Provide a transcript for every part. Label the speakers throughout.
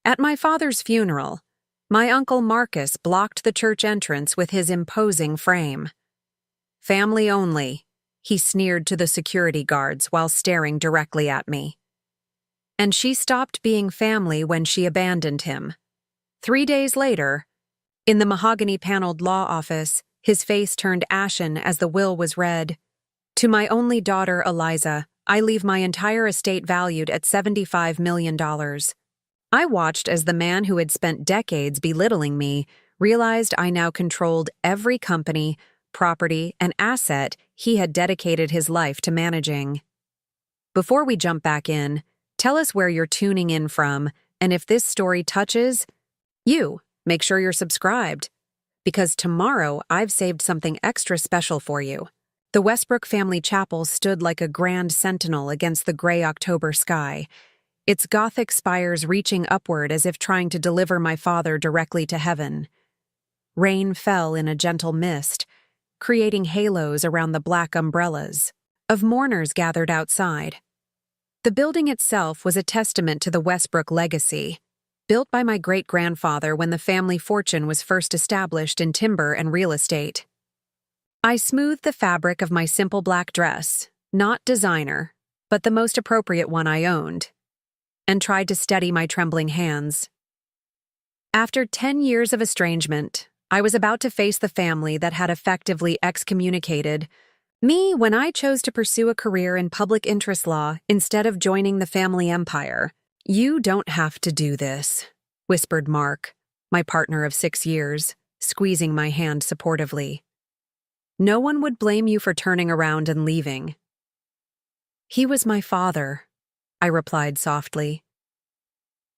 Speaker 1: At my father's funeral, my uncle Marcus blocked the church entrance with his imposing frame. "Family only," he sneered to the security guards while staring directly at me. And she stopped being family when she abandoned him. 3 days later, in the mahogany-paneled law office, his face turned ashen as the will was read. "To my only daughter, Eliza, I leave my entire estate valued at $75 million. I watched as the man who had spent decades belittling me realized I now controlled every company, property, and asset he had dedicated his life to managing. Before we jump back in, tell us where you're tuning in from, and if this story touches you, make sure you're subscribed, because tomorrow I've saved something extra special for you." The Westbrook Family Chapel stood like a grand sentinel against the gray October sky, its Gothic spires reaching upward as if trying to deliver my father directly to heaven. Rain fell in a gentle mist, creating halos around the black umbrellas of mourners gathered outside. The building itself was a testament to the Westbrook legacy, built by my great-grandfather when the family fortune was first established in timber and real estate. I smoothed the fabric of my simple black dress, not designer, but the most appropriate one I owned, and tried to steady my trembling hands. After 10 years of estrangement, I was about to face the family that had effectively excommunicated me when I chose to pursue a career in public interest law instead of joining the family empire. "You don't have to do this," whispered Mark, my partner of 6 years, squeezing my hand supportively. "No one would blame you for turning around and leaving." "He was my father," I replied softly.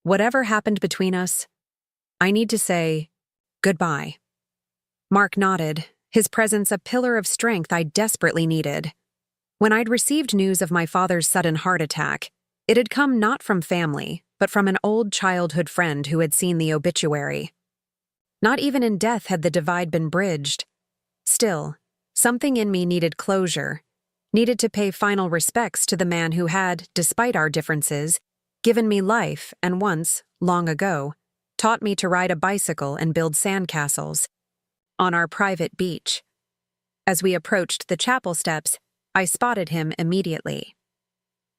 Speaker 1: "Whatever happened between us, I need to say goodbye." Mark nodded, his presence a pillar of strength I desperately needed. When I'd received news of my father's sudden heart attack, it had come not from family, but from an old childhood friend who had seen the obituary. Not even in death had the divide been bridged. Still, something in me needed closure, needed to pay final respects to the man who had, despite our differences, given me life and once, long ago, taught me to ride a bicycle and build sandcastles on our private beach. As we approached the chapel steps, I spotted him immediately.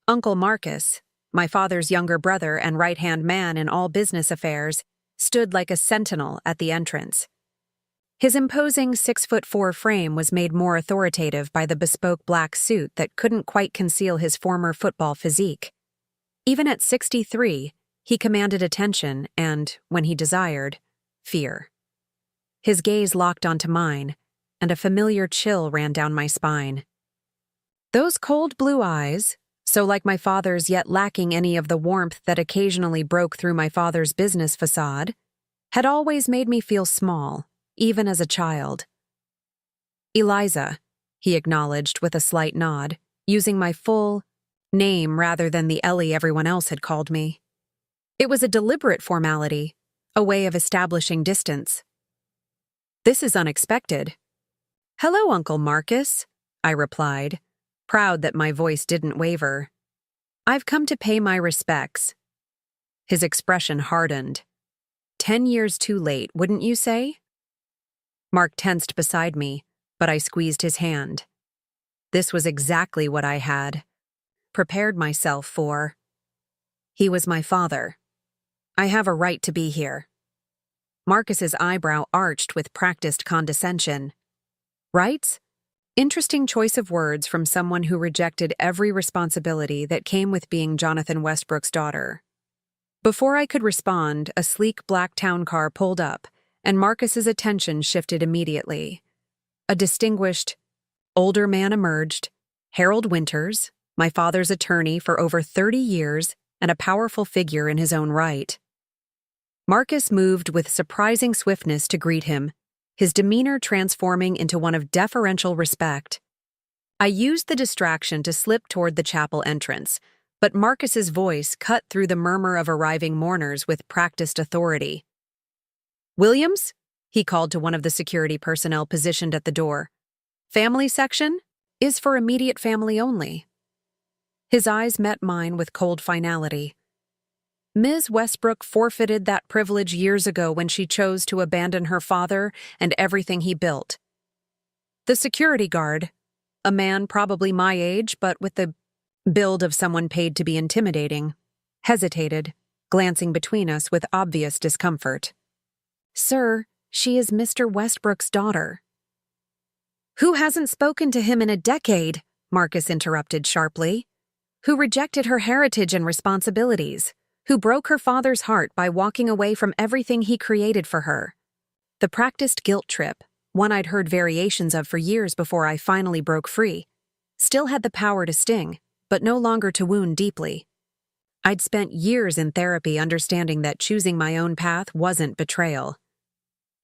Speaker 1: Uncle Marcus, my father's younger brother and right-hand man in all business affairs, stood like a sentinel at the entrance. His imposing 6'4" frame was made more authoritative by the bespoke black suit that couldn't quite conceal his former football physique. Even at 63, he commanded attention and, when he desired, fear. His gaze locked onto mine, and a familiar chill ran down my spine. Those cold blue eyes, so like my father's yet lacking any of the warmth that occasionally broke through my father's business facade, had always made me feel small, even as a child. "Eliza," he acknowledged with a slight nod, using my full name rather than the Ellie everyone else had called me. It was a deliberate formality, a way of establishing distance. "This is unexpected." "Hello, Uncle Marcus," I replied, proud that my voice didn't waver. "I've come to pay my respects." His expression hardened. 10 years too late, wouldn't you say? Mark tensed beside me, but I squeezed his hand. This was exactly what I had prepared myself for. He was my father. I have a right to be here. Marcus's eyebrow arched with practiced condescension. Rights? Interesting choice of words from someone who rejected every responsibility that came with being Jonathan Westbrook's daughter. Before I could respond, a sleek black town car pulled up, and Marcus's attention shifted immediately. A distinguished, older man emerged, Harold Winters, my father's attorney for over 30 years and a powerful figure in his own right. Marcus moved with surprising swiftness to greet him, his demeanor transforming into one of deferential respect. I used the distraction to slip toward the chapel entrance, but Marcus's voice cut through the murmur of arriving mourners with practiced authority. "Williams?" he called to one of the security personnel positioned at the door. "Family section is for immediate family only." His eyes met mine with cold finality. Ms. Westbrook forfeited that privilege years ago when she chose to abandon her father and everything he built. The security guard, a man probably my age but with the build of someone paid to be intimidating, hesitated, glancing between us with obvious discomfort. "Sir, she is Mr. Westbrook's daughter." "Who hasn't spoken to him in a decade?" Marcus interrupted sharply. "Who rejected her heritage and responsibilities? Who broke her father's heart by walking away from everything he created for her?" The practiced guilt trip, one I'd heard variations of for years before I finally broke free, still had the power to sting, but no longer to wound deeply. I'd spent years in therapy understanding that choosing my own path wasn't betrayal.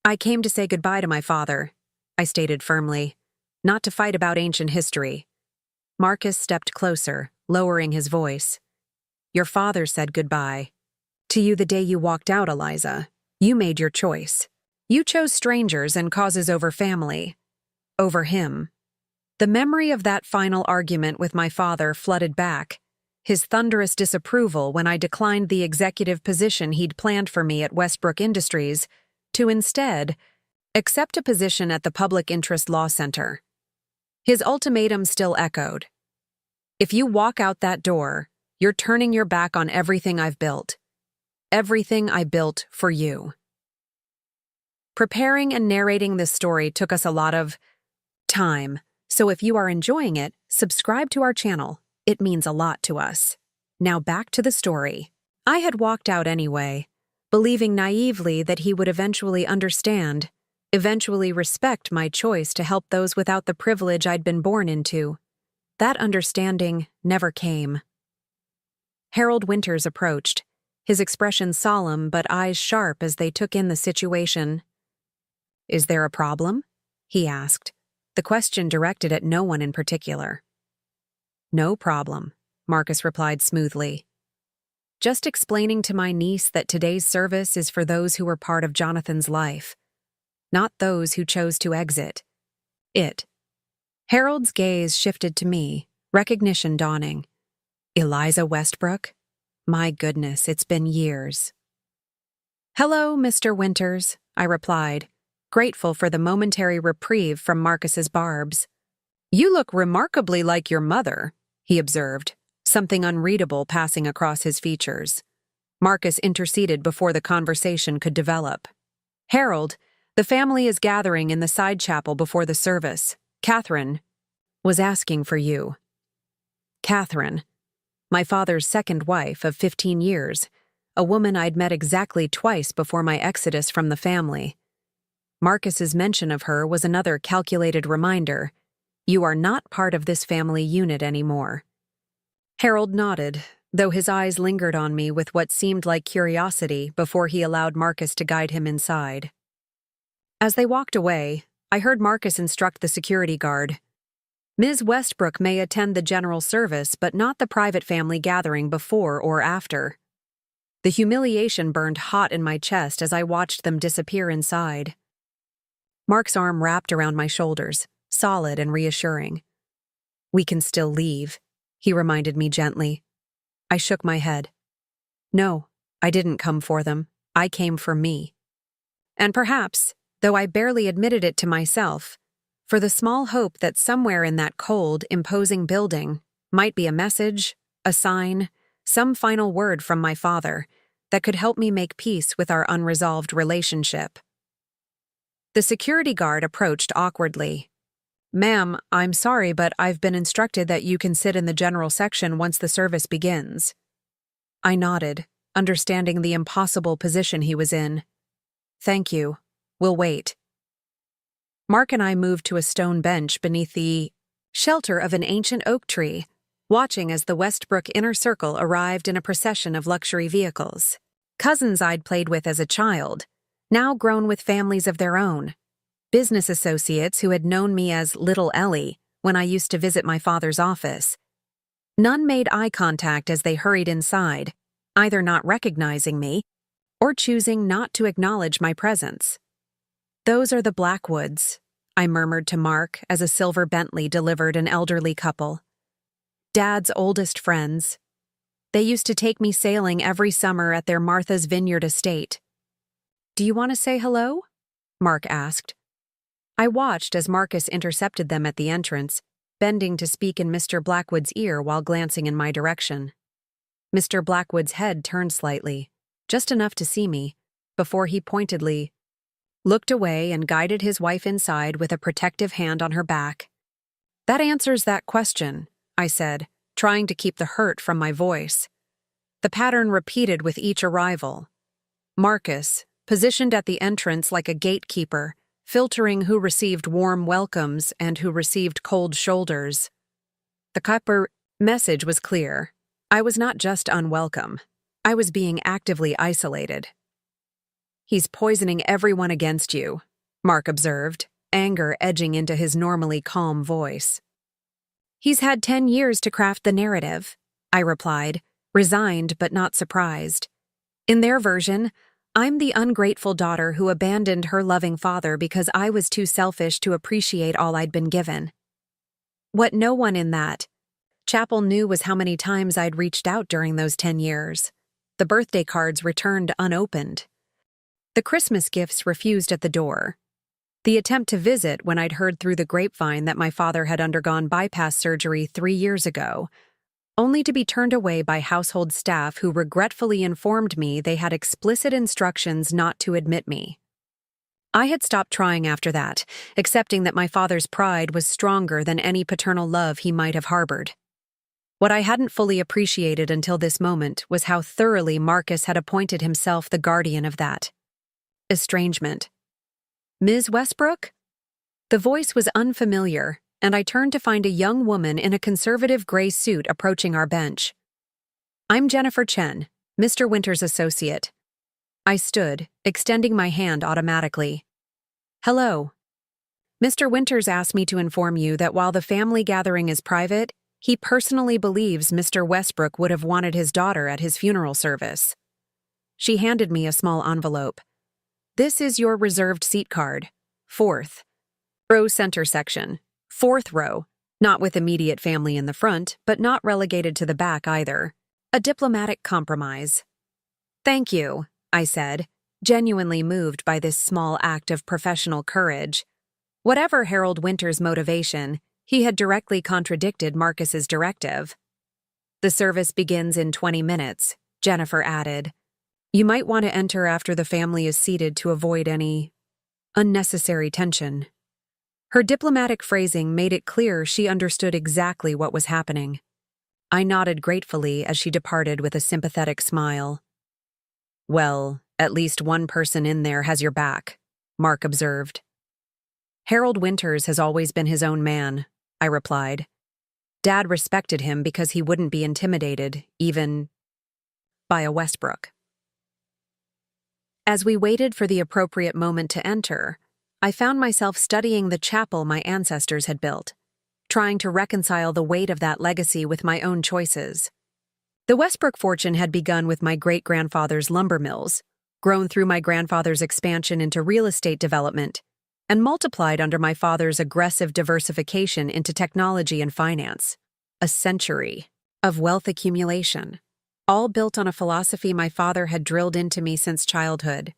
Speaker 1: "I came to say goodbye to my father," I stated firmly, "not to fight about ancient history." Marcus stepped closer, lowering his voice. "Your father said goodbye to you the day you walked out, Eliza. You made your choice. You chose strangers and causes over family. Over him." The memory of that final argument with my father flooded back, his thunderous disapproval when I declined the executive position he'd planned for me at Westbrook Industries to instead accept a position at the Public Interest Law Center. His ultimatum still echoed. "If you walk out that door, you're turning your back on everything I've built. Everything I built for you." Preparing and narrating this story took us a lot of time, so if you are enjoying it, subscribe to our channel. It means a lot to us. Now back to the story. I had walked out anyway, believing naively that he would eventually understand, eventually respect my choice to help those without the privilege I'd been born into. That understanding never came. Harold Winters approached, his expression solemn but eyes sharp as they took in the situation. "Is there a problem?" he asked, the question directed at no one in particular. "No problem," Marcus replied smoothly. "Just explaining to my niece that today's service is for those who were part of Jonathan's life, not those who chose to exit it." Harold's gaze shifted to me, recognition dawning. "Eliza Westbrook? My goodness, it's been years." "Hello, Mr. Winters," I replied, grateful for the momentary reprieve from Marcus's barbs. "You look remarkably like your mother," he observed, something unreadable passing across his features. Marcus interceded before the conversation could develop. "Harold, the family is gathering in the side chapel before the service. Catherine was asking for you." Catherine, my father's second wife of 15 years, a woman I'd met exactly twice before my exodus from the family. Marcus's mention of her was another calculated reminder. You are not part of this family unit anymore. Harold nodded, though his eyes lingered on me with what seemed like curiosity before he allowed Marcus to guide him inside. As they walked away, I heard Marcus instruct the security guard. Ms. Westbrook may attend the general service, but not the private family gathering before or after. The humiliation burned hot in my chest as I watched them disappear inside. Mark's arm wrapped around my shoulders, solid and reassuring. "We can still leave," he reminded me gently. I shook my head. "No, I didn't come for them. I came for me." And perhaps, though I barely admitted it to myself, for the small hope that somewhere in that cold, imposing building might be a message, a sign, some final word from my father that could help me make peace with our unresolved relationship. The security guard approached awkwardly. "Ma'am, I'm sorry, but I've been instructed that you can sit in the general section once the service begins." I nodded, understanding the impossible position he was in. "Thank you. We'll wait." Mark and I moved to a stone bench beneath the shelter of an ancient oak tree, watching as the Westbrook inner circle arrived in a procession of luxury vehicles. Cousins I'd played with as a child, now grown with families of their own. Business associates who had known me as Little Ellie when I used to visit my father's office. None made eye contact as they hurried inside, either not recognizing me or choosing not to acknowledge my presence. "Those are the Blackwoods," I murmured to Mark as a silver Bentley delivered an elderly couple. "Dad's oldest friends. They used to take me sailing every summer at their Martha's Vineyard estate. "Do you want to say hello?" Mark asked. I watched as Marcus intercepted them at the entrance, bending to speak in Mr. Blackwood's ear while glancing in my direction. Mr. Blackwood's head turned slightly, just enough to see me, before he pointedly looked away and guided his wife inside with a protective hand on her back. "That answers that question," I said, trying to keep the hurt from my voice. The pattern repeated with each arrival. Marcus, positioned at the entrance like a gatekeeper, filtering who received warm welcomes and who received cold shoulders. The Kuiper message was clear. I was not just unwelcome. I was being actively isolated. "He's poisoning everyone against you," Mark observed, anger edging into his normally calm voice. "He's had 10 years to craft the narrative," I replied, resigned but not surprised. In their version, I'm the ungrateful daughter who abandoned her loving father because I was too selfish to appreciate all I'd been given. What no one in that chapel knew was how many times I'd reached out during those 10 years. The birthday cards returned unopened. The Christmas gifts refused at the door. The attempt to visit when I'd heard through the grapevine that my father had undergone bypass surgery 3 years ago, only to be turned away by household staff who regretfully informed me they had explicit instructions not to admit me. I had stopped trying after that, accepting that my father's pride was stronger than any paternal love he might have harbored. What I hadn't fully appreciated until this moment was how thoroughly Marcus had appointed himself the guardian of that estrangement. "Ms. Westbrook?" The voice was unfamiliar, and I turned to find a young woman in a conservative gray suit approaching our bench. "I'm Jennifer Chen, Mr. Winter's associate." I stood, extending my hand automatically. "Hello. Mr. Winters asked me to inform you that while the family gathering is private, he personally believes Mr. Westbrook would have wanted his daughter at his funeral service." She handed me a small envelope. "This is your reserved seat card. 4th row, center section. 4th row, not with immediate family in the front, but not relegated to the back either. A diplomatic compromise." "Thank you," I said, genuinely moved by this small act of professional courage. Whatever Harold Winter's motivation, he had directly contradicted Marcus's directive. "The service begins in 20 minutes, Jennifer added. "You might want to enter after the family is seated to avoid any unnecessary tension." Her diplomatic phrasing made it clear she understood exactly what was happening. I nodded gratefully as she departed with a sympathetic smile. "Well, at least one person in there has your back," Mark observed. "Harold Winters has always been his own man," I replied. "Dad respected him because he wouldn't be intimidated, even by a Westbrook." As we waited for the appropriate moment to enter, I found myself studying the chapel my ancestors had built, trying to reconcile the weight of that legacy with my own choices. The Westbrook fortune had begun with my great-grandfather's lumber mills, grown through my grandfather's expansion into real estate development, and multiplied under my father's aggressive diversification into technology and finance. A century of wealth accumulation, all built on a philosophy my father had drilled into me since childhood.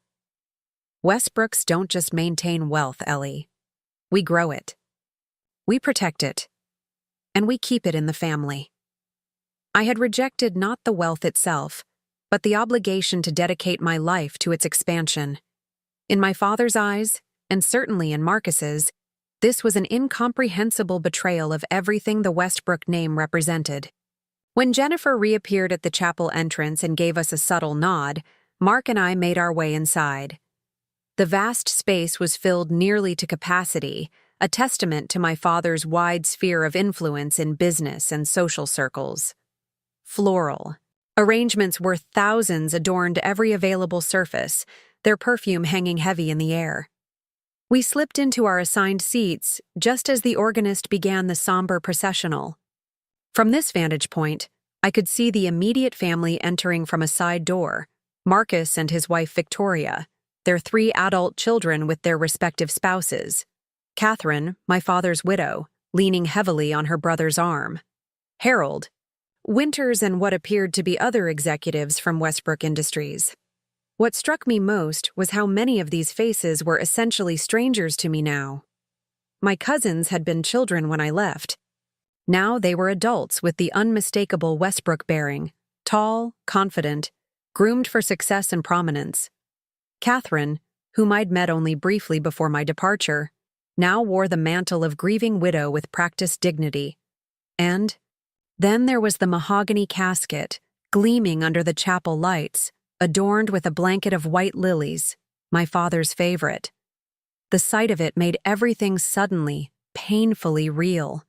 Speaker 1: Westbrooks don't just maintain wealth, Ellie. We grow it. We protect it. And we keep it in the family. I had rejected not the wealth itself, but the obligation to dedicate my life to its expansion. In my father's eyes, and certainly in Marcus's, this was an incomprehensible betrayal of everything the Westbrook name represented. When Jennifer reappeared at the chapel entrance and gave us a subtle nod, Mark and I made our way inside. The vast space was filled nearly to capacity, a testament to my father's wide sphere of influence in business and social circles. Floral arrangements worth thousands adorned every available surface, their perfume hanging heavy in the air. We slipped into our assigned seats just as the organist began the somber processional. From this vantage point, I could see the immediate family entering from a side door, Marcus and his wife Victoria, their 3 adult children with their respective spouses, Catherine, my father's widow, leaning heavily on her brother's arm, Harold, Winters and what appeared to be other executives from Westbrook Industries. What struck me most was how many of these faces were essentially strangers to me now. My cousins had been children when I left. Now they were adults with the unmistakable Westbrook bearing, tall, confident, groomed for success and prominence. Catherine, whom I'd met only briefly before my departure, now wore the mantle of grieving widow with practiced dignity. And then there was the mahogany casket, gleaming under the chapel lights, adorned with a blanket of white lilies, my father's favorite. The sight of it made everything suddenly, painfully real.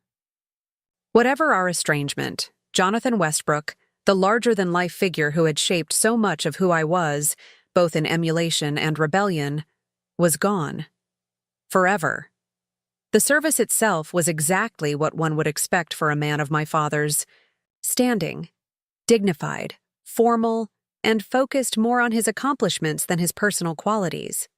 Speaker 1: Whatever our estrangement, Jonathan Westbrook, the larger-than-life figure who had shaped so much of who I was, both in emulation and rebellion, was gone. Forever. The service itself was exactly what one would expect for a man of my father's, standing, dignified, formal, and focused more on his accomplishments than his personal qualities.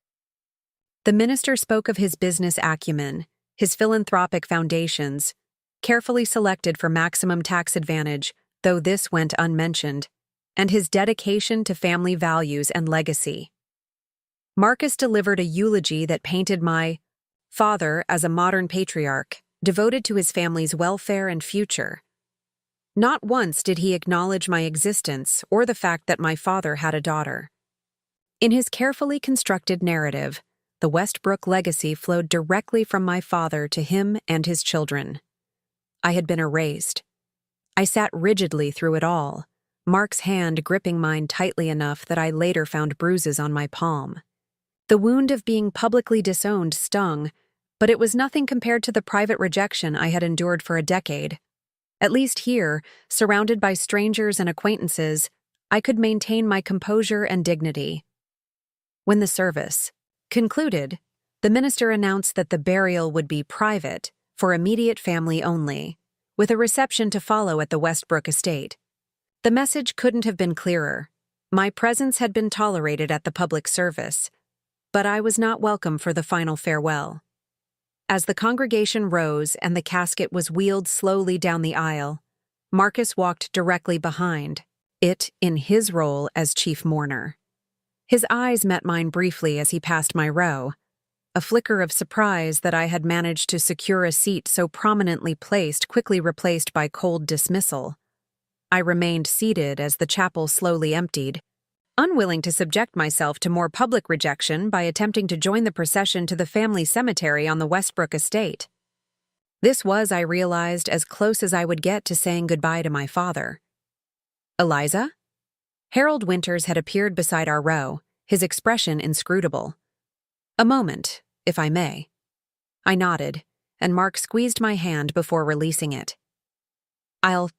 Speaker 1: The minister spoke of his business acumen, his philanthropic foundations, carefully selected for maximum tax advantage, though this went unmentioned, and his dedication to family values and legacy. Marcus delivered a eulogy that painted my father as a modern patriarch, devoted to his family's welfare and future. Not once did he acknowledge my existence or the fact that my father had a daughter. In his carefully constructed narrative, the Westbrook legacy flowed directly from my father to him and his children. I had been erased. I sat rigidly through it all, Mark's hand gripping mine tightly enough that I later found bruises on my palm. The wound of being publicly disowned stung, but it was nothing compared to the private rejection I had endured for a decade. At least here, surrounded by strangers and acquaintances, I could maintain my composure and dignity. When the service concluded, the minister announced that the burial would be private, for immediate family only, with a reception to follow at the Westbrook estate. The message couldn't have been clearer. My presence had been tolerated at the public service, but I was not welcome for the final farewell. As the congregation rose and the casket was wheeled slowly down the aisle, Marcus walked directly behind, it in his role as chief mourner. His eyes met mine briefly as he passed my row, a flicker of surprise that I had managed to secure a seat so prominently placed quickly replaced by cold dismissal. I remained seated as the chapel slowly emptied, unwilling to subject myself to more public rejection by attempting to join the procession to the family cemetery on the Westbrook estate. This was, I realized, as close as I would get to saying goodbye to my father. Eliza? Harold Winters had appeared beside our row, his expression inscrutable. A moment, if I may. I nodded, and Mark squeezed my hand before releasing it. I'll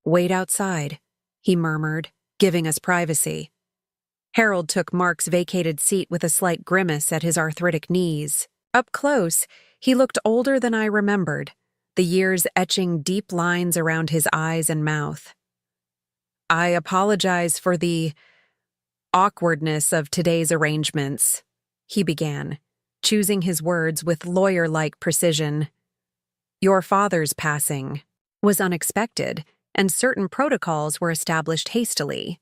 Speaker 1: wait outside, he murmured, giving us privacy. Harold took Mark's vacated seat with a slight grimace at his arthritic knees. Up close, he looked older than I remembered, the years etching deep lines around his eyes and mouth. I apologize for the awkwardness of today's arrangements, he began, choosing his words with lawyer-like precision. Your father's passing was unexpected, and certain protocols were established hastily.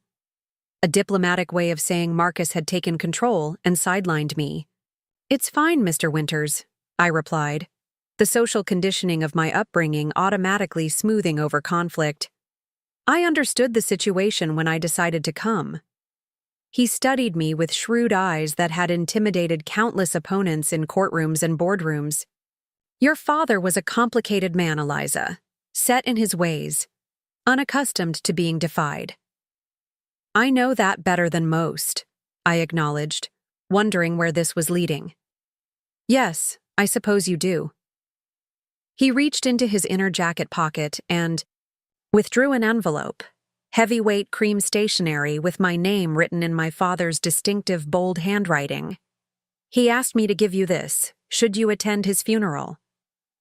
Speaker 1: A diplomatic way of saying Marcus had taken control and sidelined me. It's fine, Mr. Winters, I replied, the social conditioning of my upbringing automatically smoothing over conflict. I understood the situation when I decided to come. He studied me with shrewd eyes that had intimidated countless opponents in courtrooms and boardrooms. Your father was a complicated man, Eliza, set in his ways, unaccustomed to being defied. I know that better than most, I acknowledged, wondering where this was leading. Yes, I suppose you do. He reached into his inner jacket pocket and withdrew an envelope, heavyweight cream stationery with my name written in my father's distinctive bold handwriting. He asked me to give you this, should you attend his funeral.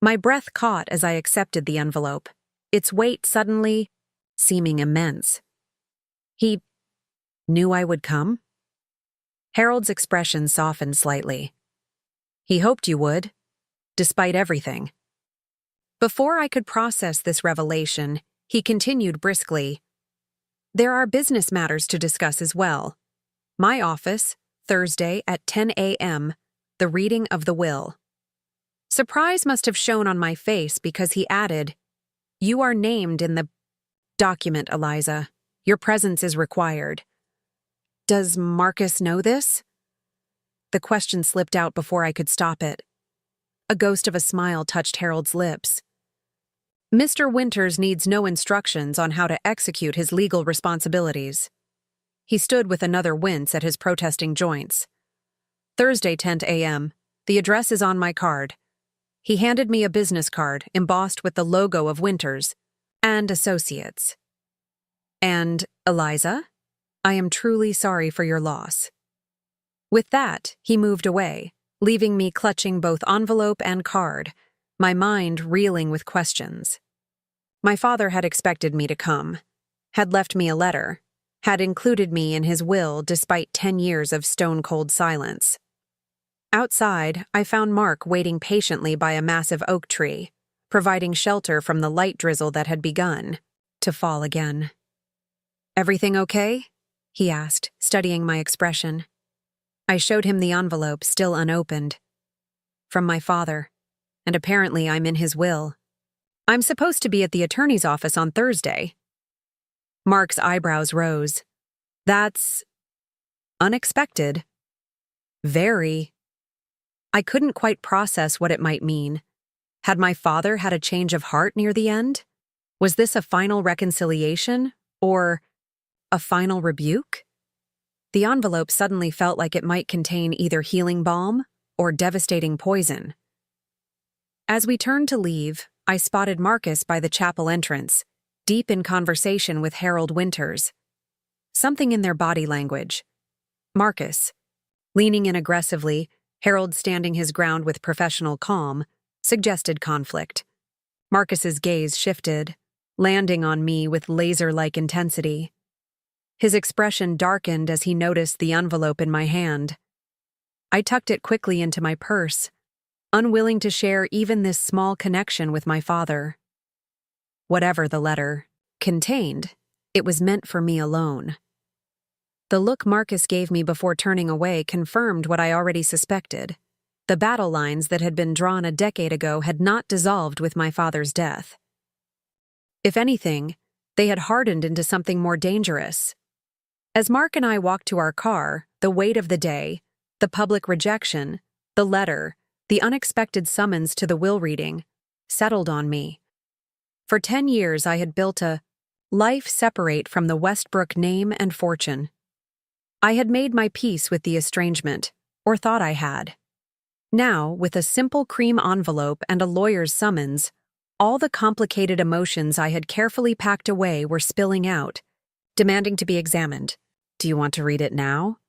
Speaker 1: My breath caught as I accepted the envelope, its weight suddenly seeming immense. He knew I would come? Harold's expression softened slightly. He hoped you would, despite everything. Before I could process this revelation, He continued briskly, "There are business matters to discuss as well. My office, Thursday at 10 a.m., the reading of the will." Surprise must have shown on my face because he added, "You are named in the document, Eliza. Your presence is required." "Does Marcus know this?" The question slipped out before I could stop it. A ghost of a smile touched Harold's lips. "Mr. Winters needs no instructions on how to execute his legal responsibilities." He stood with another wince at his protesting joints. "Thursday, 10 a.m. The address is on my card." He handed me a business card embossed with the logo of Winters and Associates. "And, Eliza, I am truly sorry for your loss." With that, he moved away, leaving me clutching both envelope and card, my mind reeling with questions. My father had expected me to come, had left me a letter, had included me in his will despite 10 years of stone-cold silence. Outside, I found Mark waiting patiently by a massive oak tree, providing shelter from the light drizzle that had begun to fall again. "Everything okay?" he asked, studying my expression. I showed him the envelope, still unopened. "From my father, and apparently I'm in his will. I'm supposed to be at the attorney's office on Thursday." Mark's eyebrows rose. "That's unexpected." "Very." I couldn't quite process what it might mean. Had my father had a change of heart near the end? Was this a final reconciliation, or a final rebuke? The envelope suddenly felt like it might contain either healing balm or devastating poison. As we turned to leave, I spotted Marcus by the chapel entrance, deep in conversation with Harold Winters. Something in their body language. Marcus, leaning in aggressively, Harold standing his ground with professional calm, suggested conflict. Marcus's gaze shifted, landing on me with laser-like intensity. His expression darkened as he noticed the envelope in my hand. I tucked it quickly into my purse, unwilling to share even this small connection with my father. Whatever the letter contained, it was meant for me alone. The look Marcus gave me before turning away confirmed what I already suspected. The battle lines that had been drawn a decade ago had not dissolved with my father's death. If anything, they had hardened into something more dangerous. As Mark and I walked to our car, the weight of the day, the public rejection, the letter, the unexpected summons to the will reading, settled on me. For 10 years I had built a life separate from the Westbrook name and fortune. I had made my peace with the estrangement, or thought I had. Now, with a simple cream envelope and a lawyer's summons, all the complicated emotions I had carefully packed away were spilling out, demanding to be examined. "Do you want to read it now?"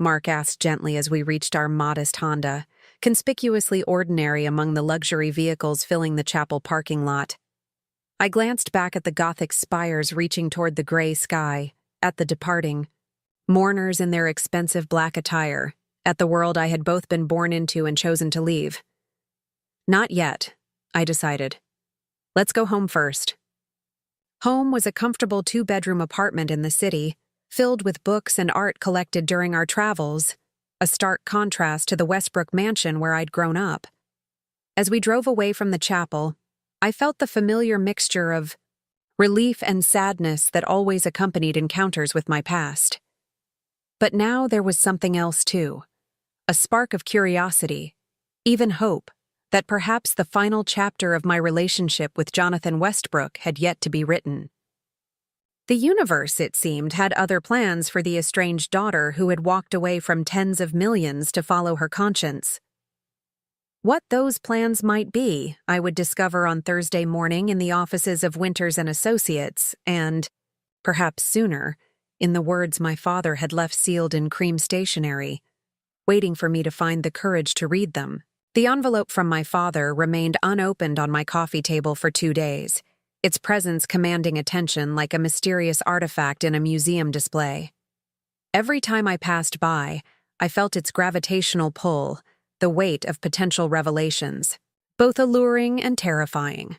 Speaker 1: Mark asked gently as we reached our modest Honda, conspicuously ordinary among the luxury vehicles filling the chapel parking lot. I glanced back at the Gothic spires reaching toward the gray sky, at the departing, mourners in their expensive black attire, at the world I had both been born into and chosen to leave. "Not yet," I decided. "Let's go home first." Home was a comfortable 2-bedroom apartment in the city, filled with books and art collected during our travels, a stark contrast to the Westbrook mansion where I'd grown up. As we drove away from the chapel, I felt the familiar mixture of relief and sadness that always accompanied encounters with my past. But now there was something else too, a spark of curiosity, even hope, that perhaps the final chapter of my relationship with Jonathan Westbrook had yet to be written. The universe, it seemed, had other plans for the estranged daughter who had walked away from tens of millions to follow her conscience. What those plans might be, I would discover on Thursday morning in the offices of Winters and Associates, and, perhaps sooner, in the words my father had left sealed in cream stationery, waiting for me to find the courage to read them. The envelope from my father remained unopened on my coffee table for 2 days, its presence commanding attention like a mysterious artifact in a museum display. Every time I passed by, I felt its gravitational pull, the weight of potential revelations, both alluring and terrifying.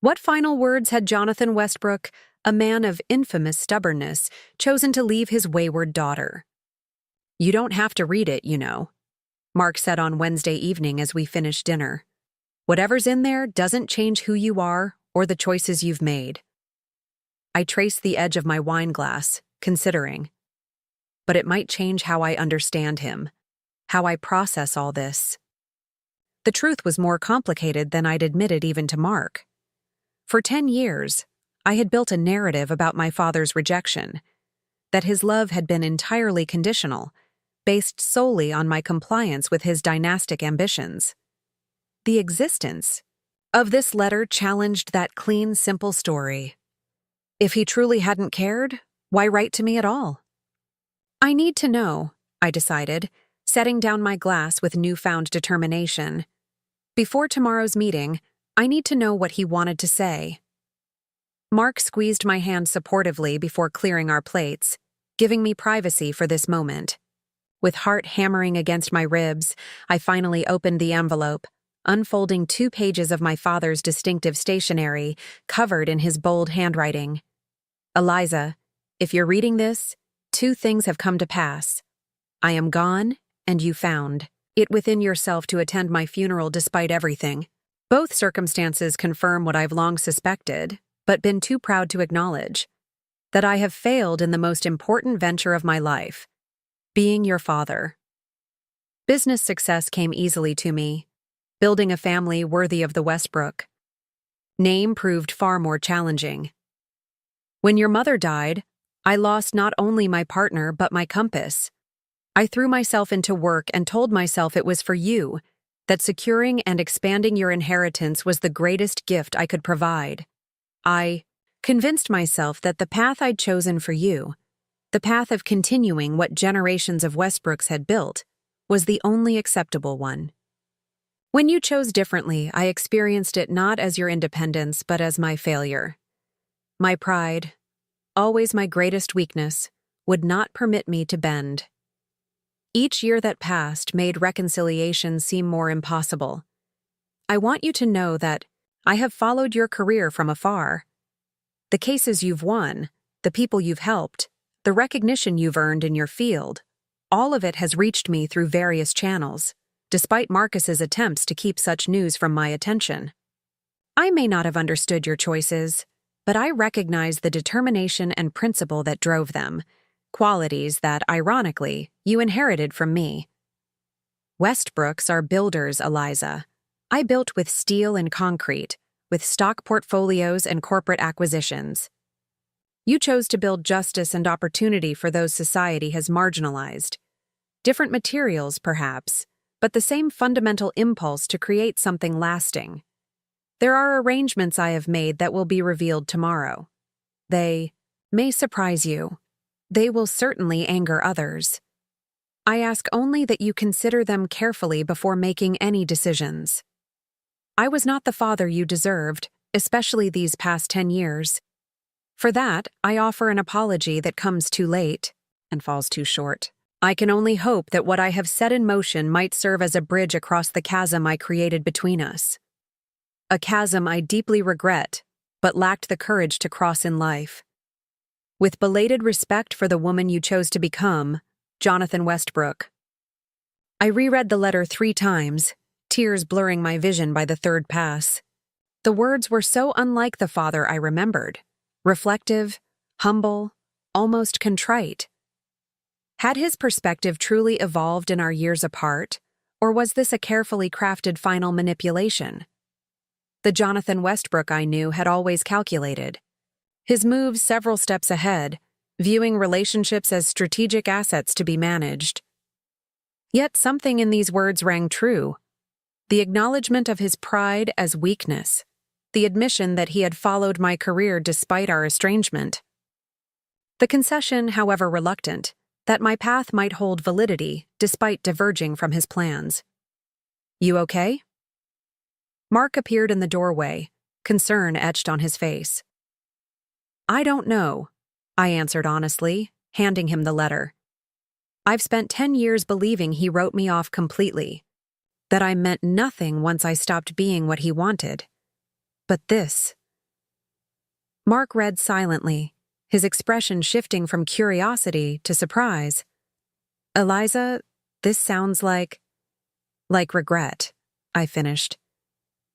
Speaker 1: What final words had Jonathan Westbrook, a man of infamous stubbornness, chosen to leave his wayward daughter? "You don't have to read it, you know," Mark said on Wednesday evening as we finished dinner. "Whatever's in there doesn't change who you are or the choices you've made." I traced the edge of my wine glass, considering. But it might change how I understand him, how I process all this. The truth was more complicated than I'd admitted even to Mark. For 10 years, I had built a narrative about my father's rejection, that his love had been entirely conditional, based solely on my compliance with his dynastic ambitions. The existence of this letter challenged that clean, simple story. If he truly hadn't cared, why write to me at all? "I need to know," I decided, setting down my glass with newfound determination. "Before tomorrow's meeting, I need to know what he wanted to say." Mark squeezed my hand supportively before clearing our plates, giving me privacy for this moment. With heart hammering against my ribs, I finally opened the envelope, unfolding 2 pages of my father's distinctive stationery, covered in his bold handwriting. "Eliza, if you're reading this, 2 things have come to pass. I am gone, and you found it within yourself to attend my funeral despite everything. Both circumstances confirm what I've long suspected, but been too proud to acknowledge, that I have failed in the most important venture of my life, being your father." Business success came easily to me, building a family worthy of the Westbrook. Name proved far more challenging. When your mother died, I lost not only my partner but my compass. I threw myself into work and told myself it was for you, that securing and expanding your inheritance was the greatest gift I could provide. I convinced myself that the path I'd chosen for you, the path of continuing what generations of Westbrooks had built, was the only acceptable one. When you chose differently, I experienced it not as your independence but as my failure. My pride, always my greatest weakness, would not permit me to bend. Each year that passed made reconciliation seem more impossible. I want you to know that I have followed your career from afar. The cases you've won, the people you've helped, the recognition you've earned in your field, all of it has reached me through various channels, despite Marcus's attempts to keep such news from my attention. I may not have understood your choices, but I recognize the determination and principle that drove them, qualities that, ironically, you inherited from me. Westbrooks are builders, Eliza. I built with steel and concrete, with stock portfolios and corporate acquisitions. You chose to build justice and opportunity for those society has marginalized. Different materials, perhaps, but the same fundamental impulse to create something lasting. There are arrangements I have made that will be revealed tomorrow. They may surprise you. They will certainly anger others. I ask only that you consider them carefully before making any decisions. I was not the father you deserved, especially these past 10 years. For that, I offer an apology that comes too late and falls too short. I can only hope that what I have set in motion might serve as a bridge across the chasm I created between us. A chasm I deeply regret, but lacked the courage to cross in life. With belated respect for the woman you chose to become, Jonathan Westbrook. I reread the letter 3 times, tears blurring my vision by the 3rd pass. The words were so unlike the father I remembered, reflective, humble, almost contrite. Had his perspective truly evolved in our years apart, or was this a carefully crafted final manipulation? The Jonathan Westbrook I knew had always calculated. His moves several steps ahead, viewing relationships as strategic assets to be managed. Yet something in these words rang true. The acknowledgement of his pride as weakness, the admission that he had followed my career despite our estrangement. The concession, however reluctant, that my path might hold validity despite diverging from his plans. "You okay?" Mark appeared in the doorway, concern etched on his face. "I don't know," I answered honestly, handing him the letter. "I've spent 10 years believing he wrote me off completely, that I meant nothing once I stopped being what he wanted. But this, Mark read silently, his expression shifting from curiosity to surprise. Eliza, this sounds like regret, I finished.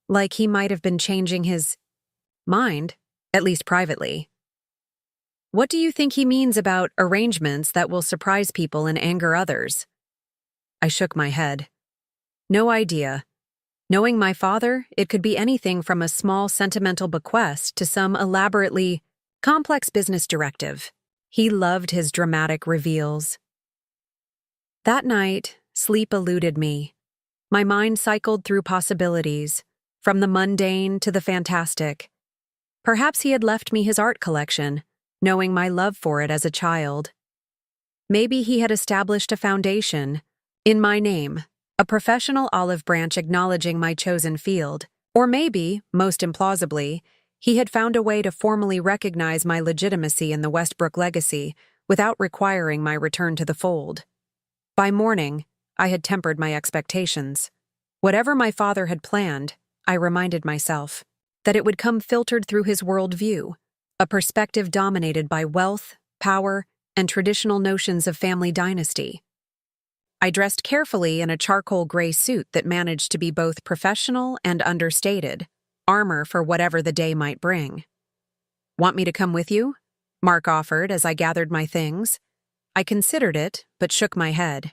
Speaker 1: Like he might have been changing his mind, at least privately. What do you think he means about arrangements that will surprise people and anger others? I shook my head. No idea. Knowing my father, it could be anything from a small sentimental bequest to some elaborately complex business directive. He loved his dramatic reveals. That night, sleep eluded me. My mind cycled through possibilities, from the mundane to the fantastic. Perhaps he had left me his art collection, knowing my love for it as a child. Maybe he had established a foundation, in my name, a professional olive branch acknowledging my chosen field. Or maybe, most implausibly, he had found a way to formally recognize my legitimacy in the Westbrook legacy without requiring my return to the fold. By morning, I had tempered my expectations. Whatever my father had planned, I reminded myself that it would come filtered through his worldview, a perspective dominated by wealth, power, and traditional notions of family dynasty. I dressed carefully in a charcoal gray suit that managed to be both professional and understated, armor for whatever the day might bring. Want me to come with you? Mark offered as I gathered my things. I considered it, but shook my head.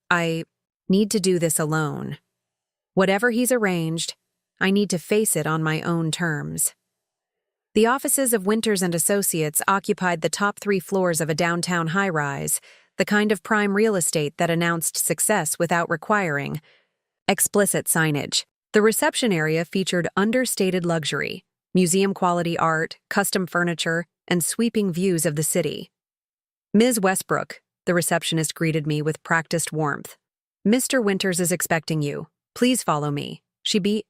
Speaker 1: I need to do this alone. Whatever he's arranged, I need to face it on my own terms. The offices of Winters and Associates occupied the top 3 floors of a downtown high-rise, the kind of prime real estate that announced success without requiring explicit signage. The reception area featured understated luxury, museum-quality art, custom furniture, and sweeping views of the city. Ms. Westbrook, the receptionist greeted me with practiced warmth. Mr. Winters is expecting you. Please follow me. She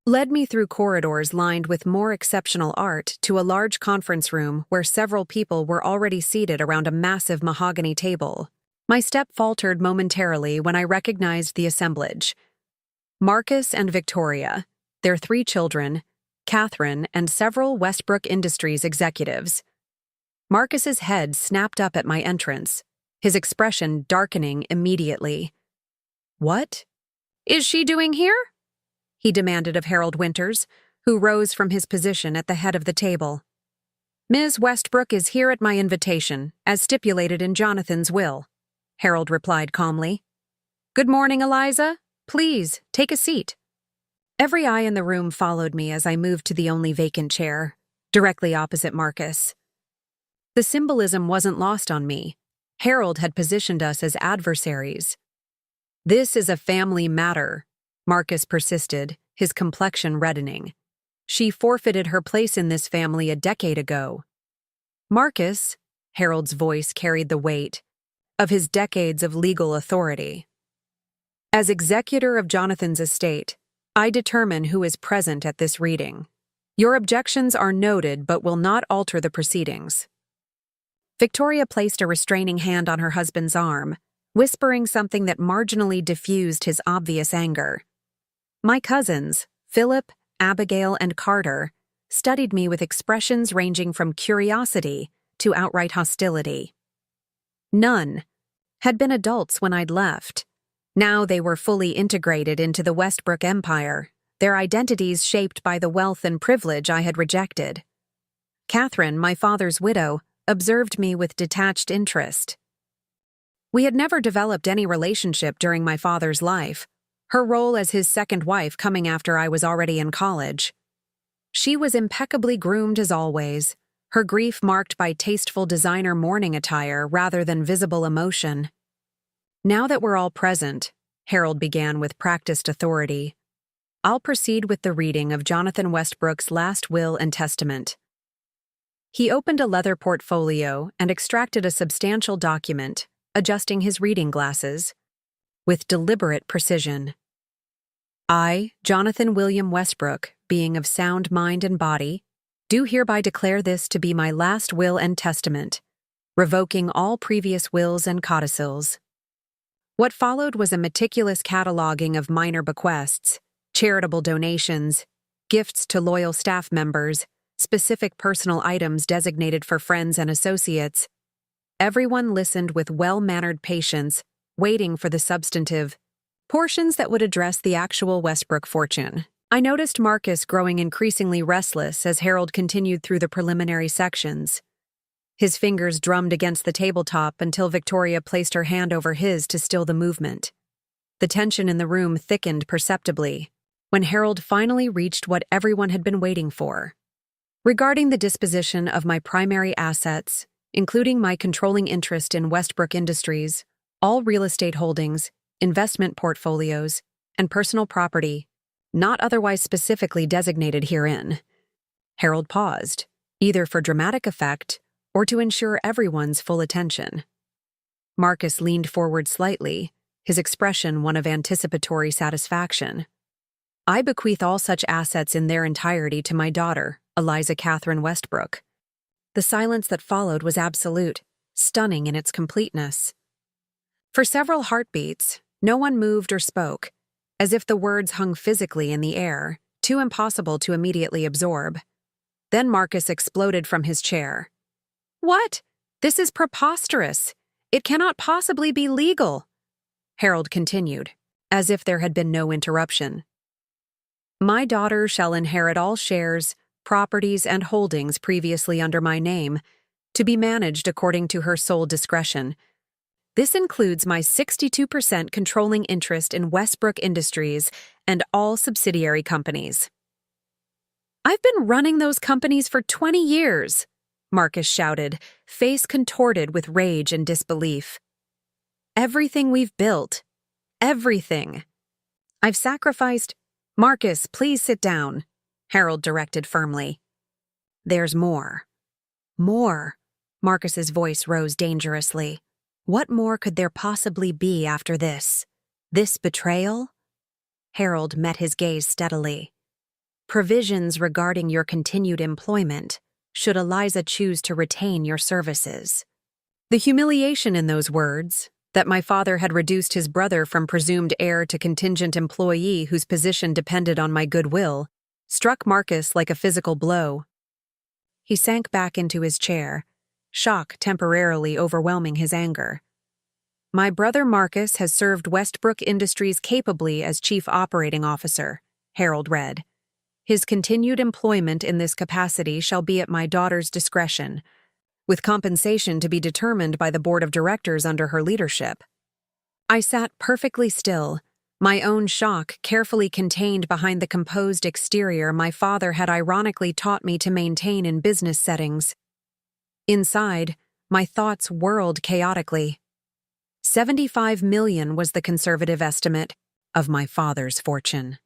Speaker 1: led me through corridors lined with more exceptional art to a large conference room where several people were already seated around a massive mahogany table. My step faltered momentarily when I recognized the assemblage. Marcus and Victoria, their 3 children, Catherine, and several Westbrook Industries executives. Marcus's head snapped up at my entrance, his expression darkening immediately. "What is she doing here?" he demanded of Harold Winters, who rose from his position at the head of the table. "Ms. Westbrook is here at my invitation, as stipulated in Jonathan's will," Harold replied calmly. "Good morning, Eliza. Please, take a seat." Every eye in the room followed me as I moved to the only vacant chair, directly opposite Marcus. The symbolism wasn't lost on me. Harold had positioned us as adversaries. "This is a family matter," Marcus persisted, his complexion reddening. "She forfeited her place in this family a decade ago." "Marcus," Harold's voice carried the weight of his decades of legal authority. "As executor of Jonathan's estate, I determine who is present at this reading. Your objections are noted but will not alter the proceedings." Victoria placed a restraining hand on her husband's arm, whispering something that marginally diffused his obvious anger. My cousins, Philip, Abigail, and Carter, studied me with expressions ranging from curiosity to outright hostility. None had been adults when I'd left. Now they were fully integrated into the Westbrook empire, their identities shaped by the wealth and privilege I had rejected. Catherine, my father's widow, observed me with detached interest. We had never developed any relationship during my father's life, her role as his second wife coming after I was already in college. She was impeccably groomed as always, her grief marked by tasteful designer mourning attire rather than visible emotion. "Now that we're all present," Harold began with practiced authority, "I'll proceed with the reading of Jonathan Westbrook's last will and testament." He opened a leather portfolio and extracted a substantial document, adjusting his reading glasses. With deliberate precision. "I, Jonathan William Westbrook, being of sound mind and body, do hereby declare this to be my last will and testament, revoking all previous wills and codicils." What followed was a meticulous cataloging of minor bequests, charitable donations, gifts to loyal staff members, specific personal items designated for friends and associates. Everyone listened with well-mannered patience, waiting for the substantive portions that would address the actual Westbrook fortune. I noticed Marcus growing increasingly restless as Harold continued through the preliminary sections. His fingers drummed against the tabletop until Victoria placed her hand over his to still the movement. The tension in the room thickened perceptibly when Harold finally reached what everyone had been waiting for. Regarding the disposition of my primary assets, including my controlling interest in Westbrook Industries, all real estate holdings, investment portfolios, and personal property, not otherwise specifically designated herein. Harold paused, either for dramatic effect or to ensure everyone's full attention. Marcus leaned forward slightly, his expression one of anticipatory satisfaction. I bequeath all such assets in their entirety to my daughter, Eliza Catherine Westbrook. The silence that followed was absolute, stunning in its completeness. For several heartbeats, no one moved or spoke, as if the words hung physically in the air, too impossible to immediately absorb. Then Marcus exploded from his chair. "What? This is preposterous. It cannot possibly be legal," Harold continued, as if there had been no interruption. "My daughter shall inherit all shares, properties, and holdings previously under my name, to be managed according to her sole discretion. This includes my 62% controlling interest in Westbrook Industries and all subsidiary companies." "I've been running those companies for 20 years, Marcus shouted, face contorted with rage and disbelief. "Everything we've built. Everything. I've sacrificed—" "Marcus, please sit down," Harold directed firmly. "There's more." "More?" Marcus's voice rose dangerously. "What more could there possibly be after this? This betrayal?" Harold met his gaze steadily. "Provisions regarding your continued employment, should Eliza choose to retain your services." The humiliation in those words, that my father had reduced his brother from presumed heir to contingent employee whose position depended on my goodwill, struck Marcus like a physical blow. He sank back into his chair, shock temporarily overwhelming his anger. "My brother Marcus has served Westbrook Industries capably as Chief Operating Officer," Harold read. "His continued employment in this capacity shall be at my daughter's discretion, with compensation to be determined by the board of directors under her leadership." I sat perfectly still, my own shock carefully contained behind the composed exterior my father had ironically taught me to maintain in business settings. Inside, my thoughts whirled chaotically. 75 million was the conservative estimate of my father's fortune.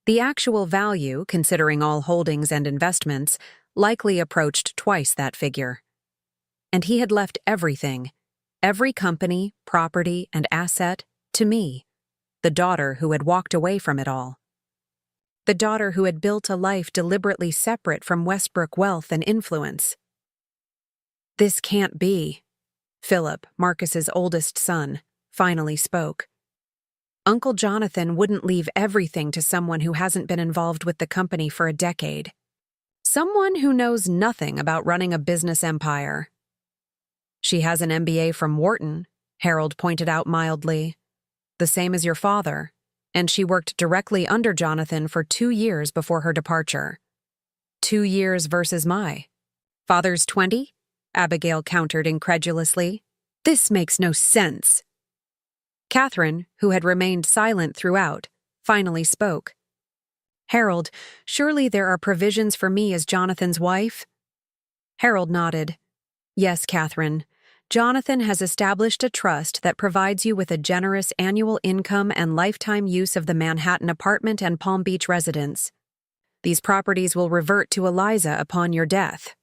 Speaker 1: The actual value, considering all holdings and investments, likely approached twice that figure. And he had left everything, every company, property, and asset, to me, the daughter who had walked away from it all. The daughter who had built a life deliberately separate from Westbrook wealth and influence. "This can't be," Philip, Marcus's oldest son, finally spoke. "Uncle Jonathan wouldn't leave everything to someone who hasn't been involved with the company for a decade. Someone who knows nothing about running a business empire." "She has an MBA from Wharton," Harold pointed out mildly. "The same as your father, and she worked directly under Jonathan for 2 years before her departure." 2 years versus my father's 20? Abigail countered incredulously. "This makes no sense." Catherine, who had remained silent throughout, finally spoke. "Harold, surely there are provisions for me as Jonathan's wife?" Harold nodded. "Yes, Catherine. Jonathan has established a trust that provides you with a generous annual income and lifetime use of the Manhattan apartment and Palm Beach residence. These properties will revert to Eliza upon your death."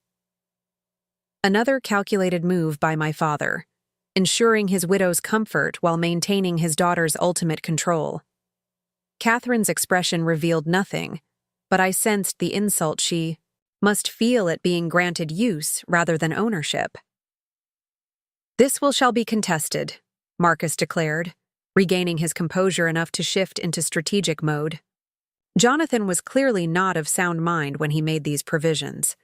Speaker 1: Another calculated move by my father, ensuring his widow's comfort while maintaining his daughter's ultimate control. Catherine's expression revealed nothing, but I sensed the insult she must feel at being granted use rather than ownership. "This shall be contested," Marcus declared, regaining his composure enough to shift into strategic mode. Jonathan was clearly not of sound mind when he made these provisions.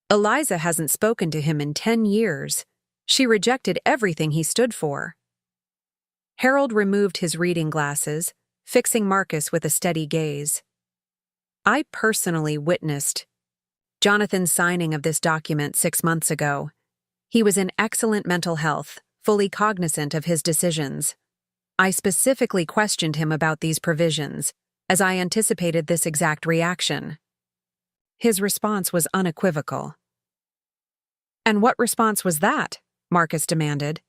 Speaker 1: Eliza hasn't spoken to him in 10 years. She rejected everything he stood for. Harold removed his reading glasses, fixing Marcus with a steady gaze. I personally witnessed Jonathan's signing of this document 6 months ago. He was in excellent mental health, fully cognizant of his decisions. I specifically questioned him about these provisions, as I anticipated this exact reaction. His response was unequivocal. "And what response was that?" Marcus demanded.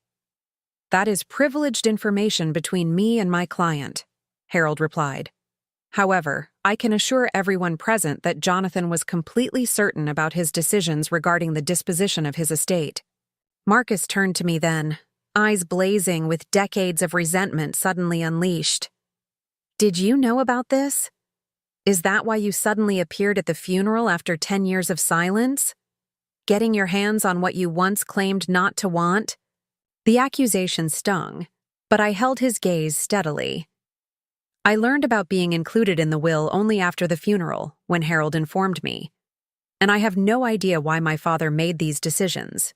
Speaker 1: "That is privileged information between me and my client," Harold replied. "However, I can assure everyone present that Jonathan was completely certain about his decisions regarding the disposition of his estate." Marcus turned to me then, eyes blazing with decades of resentment suddenly unleashed. "Did you know about this? Is that why you suddenly appeared at the funeral after 10 years of silence? Getting your hands on what you once claimed not to want?" The accusation stung, but I held his gaze steadily. "I learned about being included in the will only after the funeral, when Harold informed me, and I have no idea why my father made these decisions."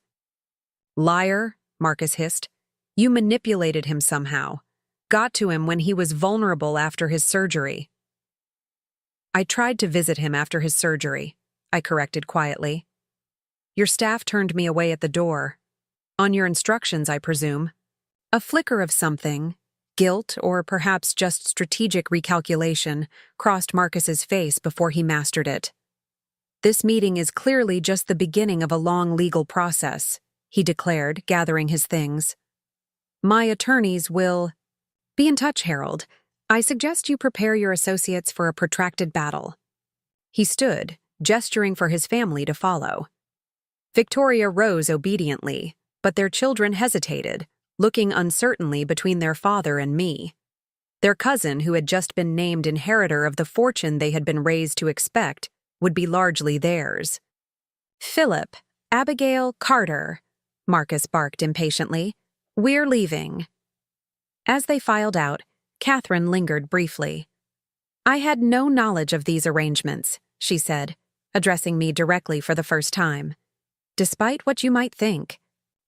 Speaker 1: "Liar," Marcus hissed. "You manipulated him somehow. Got to him when he was vulnerable after his surgery." "I tried to visit him after his surgery," I corrected quietly. "Your staff turned me away at the door. On your instructions, I presume." A flicker of something, guilt or perhaps just strategic recalculation, crossed Marcus's face before he mastered it. "This meeting is clearly just the beginning of a long legal process," he declared, gathering his things. "My attorneys will be in touch, Harold. I suggest you prepare your associates for a protracted battle." He stood, gesturing for his family to follow. Victoria rose obediently, but their children hesitated, looking uncertainly between their father and me. Their cousin, who had just been named inheritor of the fortune they had been raised to expect, would be largely theirs. "Philip, Abigail, Carter," Marcus barked impatiently. "We're leaving." As they filed out, Catherine lingered briefly. "I had no knowledge of these arrangements," she said, addressing me directly for the first time. "Despite what you might think,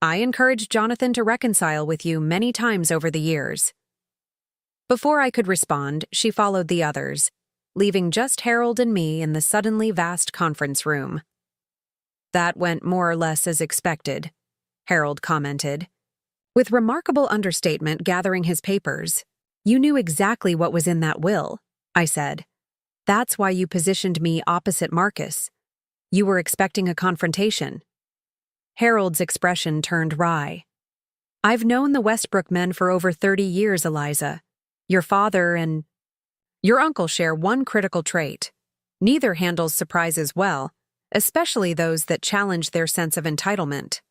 Speaker 1: I encouraged Jonathan to reconcile with you many times over the years." Before I could respond, she followed the others, leaving just Harold and me in the suddenly vast conference room. "That went more or less as expected," Harold commented. With remarkable understatement gathering his papers. "You knew exactly what was in that will," I said. "That's why you positioned me opposite Marcus. You were expecting a confrontation." Harold's expression turned wry. "I've known the Westbrook men for over 30 years, Eliza. Your father and your uncle share one critical trait. Neither handles surprises well, especially those that challenge their sense of entitlement."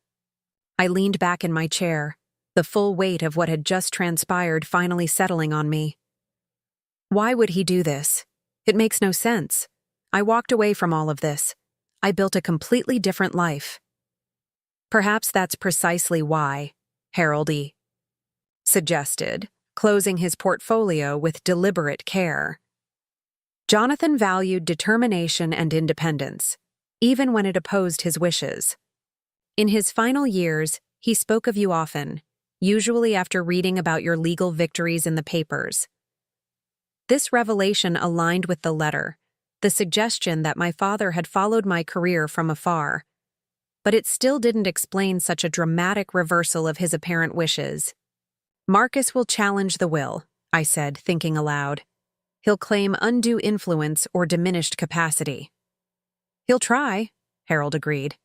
Speaker 1: I leaned back in my chair, the full weight of what had just transpired finally settling on me. Why would he do this? It makes no sense. I walked away from all of this. I built a completely different life. "Perhaps that's precisely why," Harold suggested, closing his portfolio with deliberate care. "Jonathan valued determination and independence, even when it opposed his wishes. In his final years, he spoke of you often, usually after reading about your legal victories in the papers." This revelation aligned with the letter, the suggestion that my father had followed my career from afar. But it still didn't explain such a dramatic reversal of his apparent wishes. "Marcus will challenge the will," I said, thinking aloud. "He'll claim undue influence or diminished capacity." "He'll try," Harold agreed.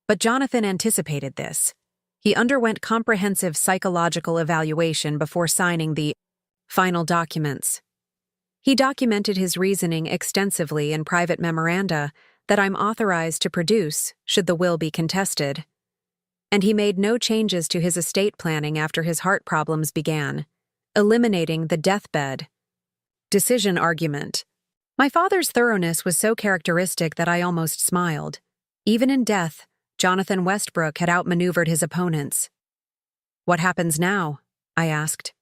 Speaker 1: But Jonathan anticipated this. He underwent comprehensive psychological evaluation before signing the final documents. He documented his reasoning extensively in private memoranda that I'm authorized to produce should the will be contested. And he made no changes to his estate planning after his heart problems began, eliminating the deathbed decision argument. My father's thoroughness was so characteristic that I almost smiled. Even in death, Jonathan Westbrook had outmaneuvered his opponents. "What happens now?" I asked.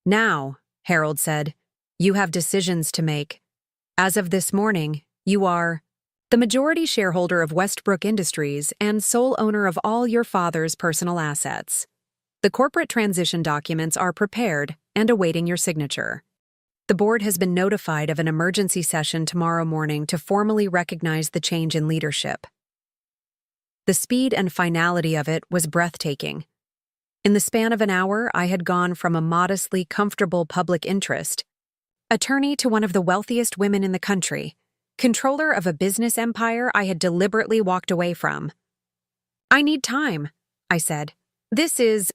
Speaker 1: "Now," Harold said, "you have decisions to make. As of this morning, you are the majority shareholder of Westbrook Industries and sole owner of all your father's personal assets. The corporate transition documents are prepared and awaiting your signature. The board has been notified of an emergency session tomorrow morning to formally recognize the change in leadership. The speed and finality of it was breathtaking. In the span of an hour, I had gone from a modestly comfortable public interest attorney to one of the wealthiest women in the country, controller of a business empire I had deliberately walked away from. "I need time," I said. "This is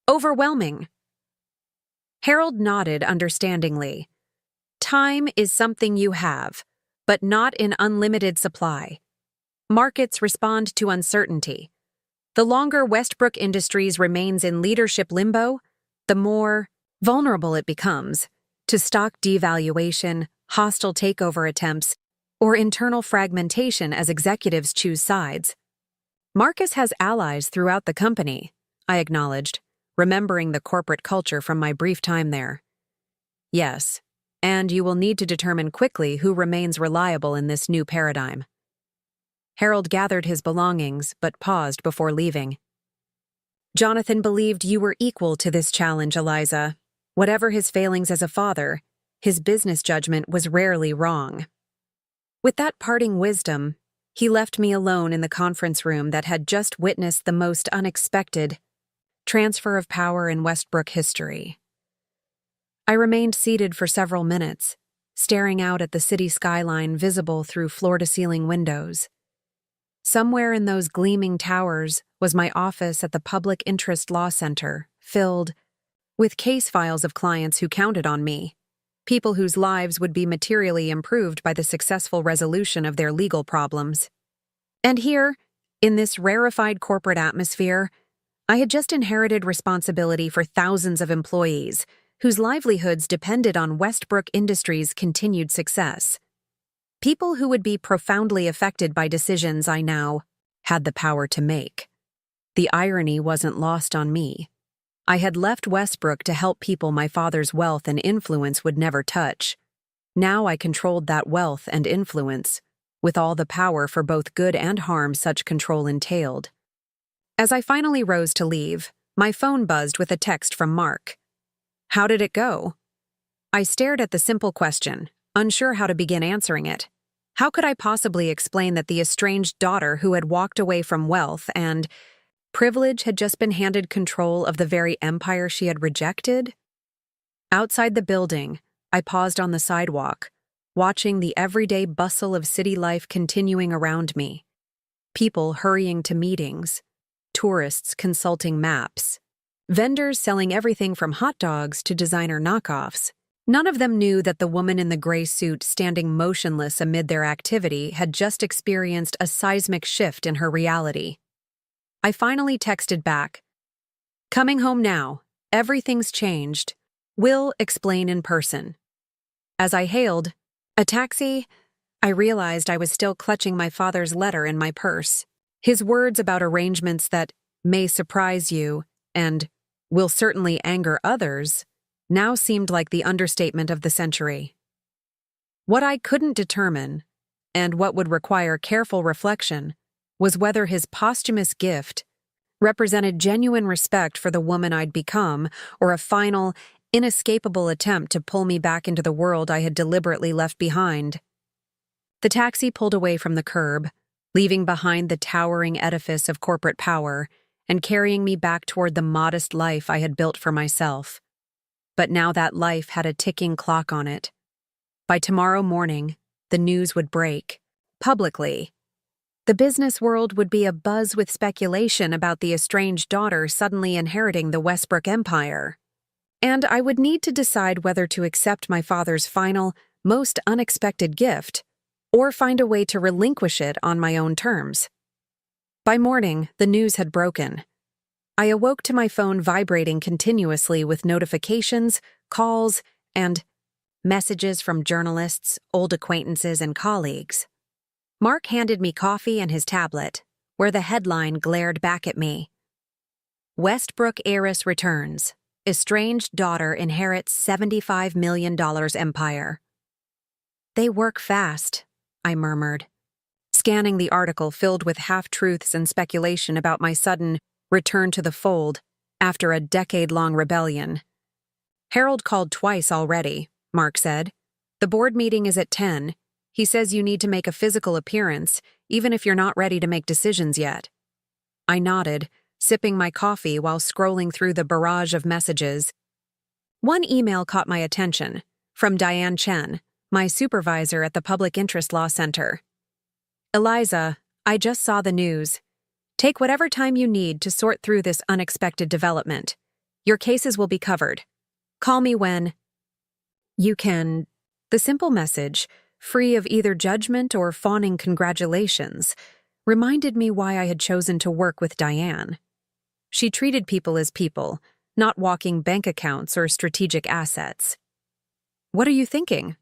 Speaker 1: overwhelming." Harold nodded understandingly. "Time is something you have, but not in unlimited supply. Markets respond to uncertainty. The longer Westbrook Industries remains in leadership limbo, the more vulnerable it becomes to stock devaluation, hostile takeover attempts, or internal fragmentation as executives choose sides. Marcus has allies throughout the company," I acknowledged, remembering the corporate culture from my brief time there. "Yes, and you will need to determine quickly who remains reliable in this new paradigm." Harold gathered his belongings, but paused before leaving. "Jonathan believed you were equal to this challenge, Eliza. Whatever his failings as a father, his business judgment was rarely wrong." With that parting wisdom, he left me alone in the conference room that had just witnessed the most unexpected transfer of power in Westbrook history. I remained seated for several minutes, staring out at the city skyline visible through floor-to-ceiling windows. Somewhere in those gleaming towers was my office at the Public Interest Law Center, filled with case files of clients who counted on me, people whose lives would be materially improved by the successful resolution of their legal problems. And here, in this rarefied corporate atmosphere, I had just inherited responsibility for thousands of employees whose livelihoods depended on Westbrook Industries' continued success. People who would be profoundly affected by decisions I now had the power to make. The irony wasn't lost on me. I had left Westbrook to help people my father's wealth and influence would never touch. Now I controlled that wealth and influence, with all the power for both good and harm such control entailed. As I finally rose to leave, my phone buzzed with a text from Mark. "How did it go?" I stared at the simple question, unsure how to begin answering it. How could I possibly explain that the estranged daughter who had walked away from wealth and privilege had just been handed control of the very empire she had rejected? Outside the building, I paused on the sidewalk, watching the everyday bustle of city life continuing around me. People hurrying to meetings, tourists consulting maps, vendors selling everything from hot dogs to designer knockoffs. None of them knew that the woman in the gray suit standing motionless amid their activity had just experienced a seismic shift in her reality. I finally texted back, "Coming home now. Everything's changed. Will explain in person." As I hailed a taxi, I realized I was still clutching my father's letter in my purse. His words about arrangements that may surprise you and will certainly anger others now seemed like the understatement of the century. What I couldn't determine, and what would require careful reflection, was whether his posthumous gift represented genuine respect for the woman I'd become or a final, inescapable attempt to pull me back into the world I had deliberately left behind. The taxi pulled away from the curb, leaving behind the towering edifice of corporate power and carrying me back toward the modest life I had built for myself. But now that life had a ticking clock on it. By tomorrow morning, the news would break, publicly. The business world would be abuzz with speculation about the estranged daughter suddenly inheriting the Westbrook empire. And I would need to decide whether to accept my father's final, most unexpected gift, or find a way to relinquish it on my own terms. By morning, the news had broken. I awoke to my phone vibrating continuously with notifications, calls, and messages from journalists, old acquaintances, and colleagues. Mark handed me coffee and his tablet, where the headline glared back at me. Westbrook heiress returns. Estranged daughter inherits $75 million empire. They work fast, I murmured, scanning the article filled with half-truths and speculation about my sudden return to the fold after a decade-long rebellion. Harold called twice already, Mark said. The board meeting is at 10. He says you need to make a physical appearance, even if you're not ready to make decisions yet. I nodded, sipping my coffee while scrolling through the barrage of messages. One email caught my attention, from Diane Chen, my supervisor at the Public Interest Law Center. Eliza, I just saw the news. Take whatever time you need to sort through this unexpected development. Your cases will be covered. Call me when you can. The simple message, free of either judgment or fawning congratulations, reminded me why I had chosen to work with Diane. She treated people as people, not walking bank accounts or strategic assets. What are you thinking?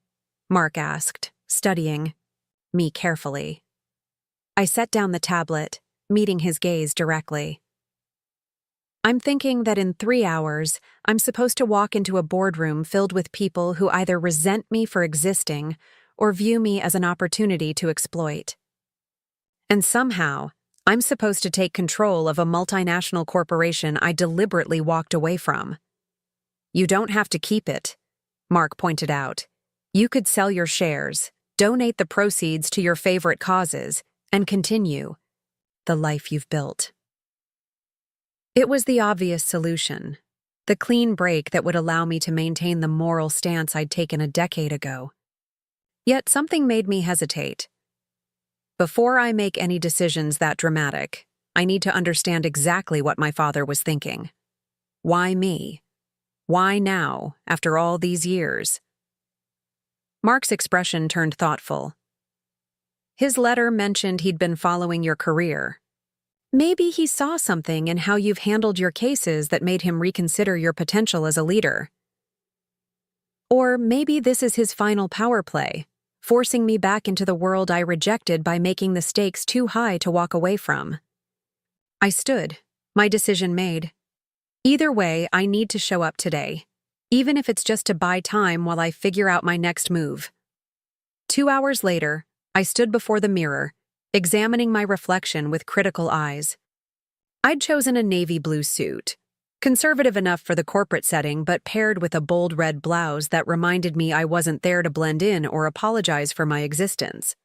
Speaker 1: Mark asked, studying me carefully. I set down the tablet, meeting his gaze directly. I'm thinking that in 3 hours, I'm supposed to walk into a boardroom filled with people who either resent me for existing or view me as an opportunity to exploit. And somehow, I'm supposed to take control of a multinational corporation I deliberately walked away from. You don't have to keep it, Mark pointed out. You could sell your shares, donate the proceeds to your favorite causes, and continue the life you've built. It was the obvious solution, the clean break that would allow me to maintain the moral stance I'd taken a decade ago. Yet something made me hesitate. Before I make any decisions that dramatic, I need to understand exactly what my father was thinking. Why me? Why now, after all these years? Mark's expression turned thoughtful. His letter mentioned he'd been following your career. Maybe he saw something in how you've handled your cases that made him reconsider your potential as a leader. Or maybe this is his final power play, forcing me back into the world I rejected by making the stakes too high to walk away from. I stood, my decision made. Either way, I need to show up today, even if it's just to buy time while I figure out my next move. 2 hours later, I stood before the mirror, examining my reflection with critical eyes. I'd chosen a navy blue suit, conservative enough for the corporate setting but paired with a bold red blouse that reminded me I wasn't there to blend in or apologize for my existence.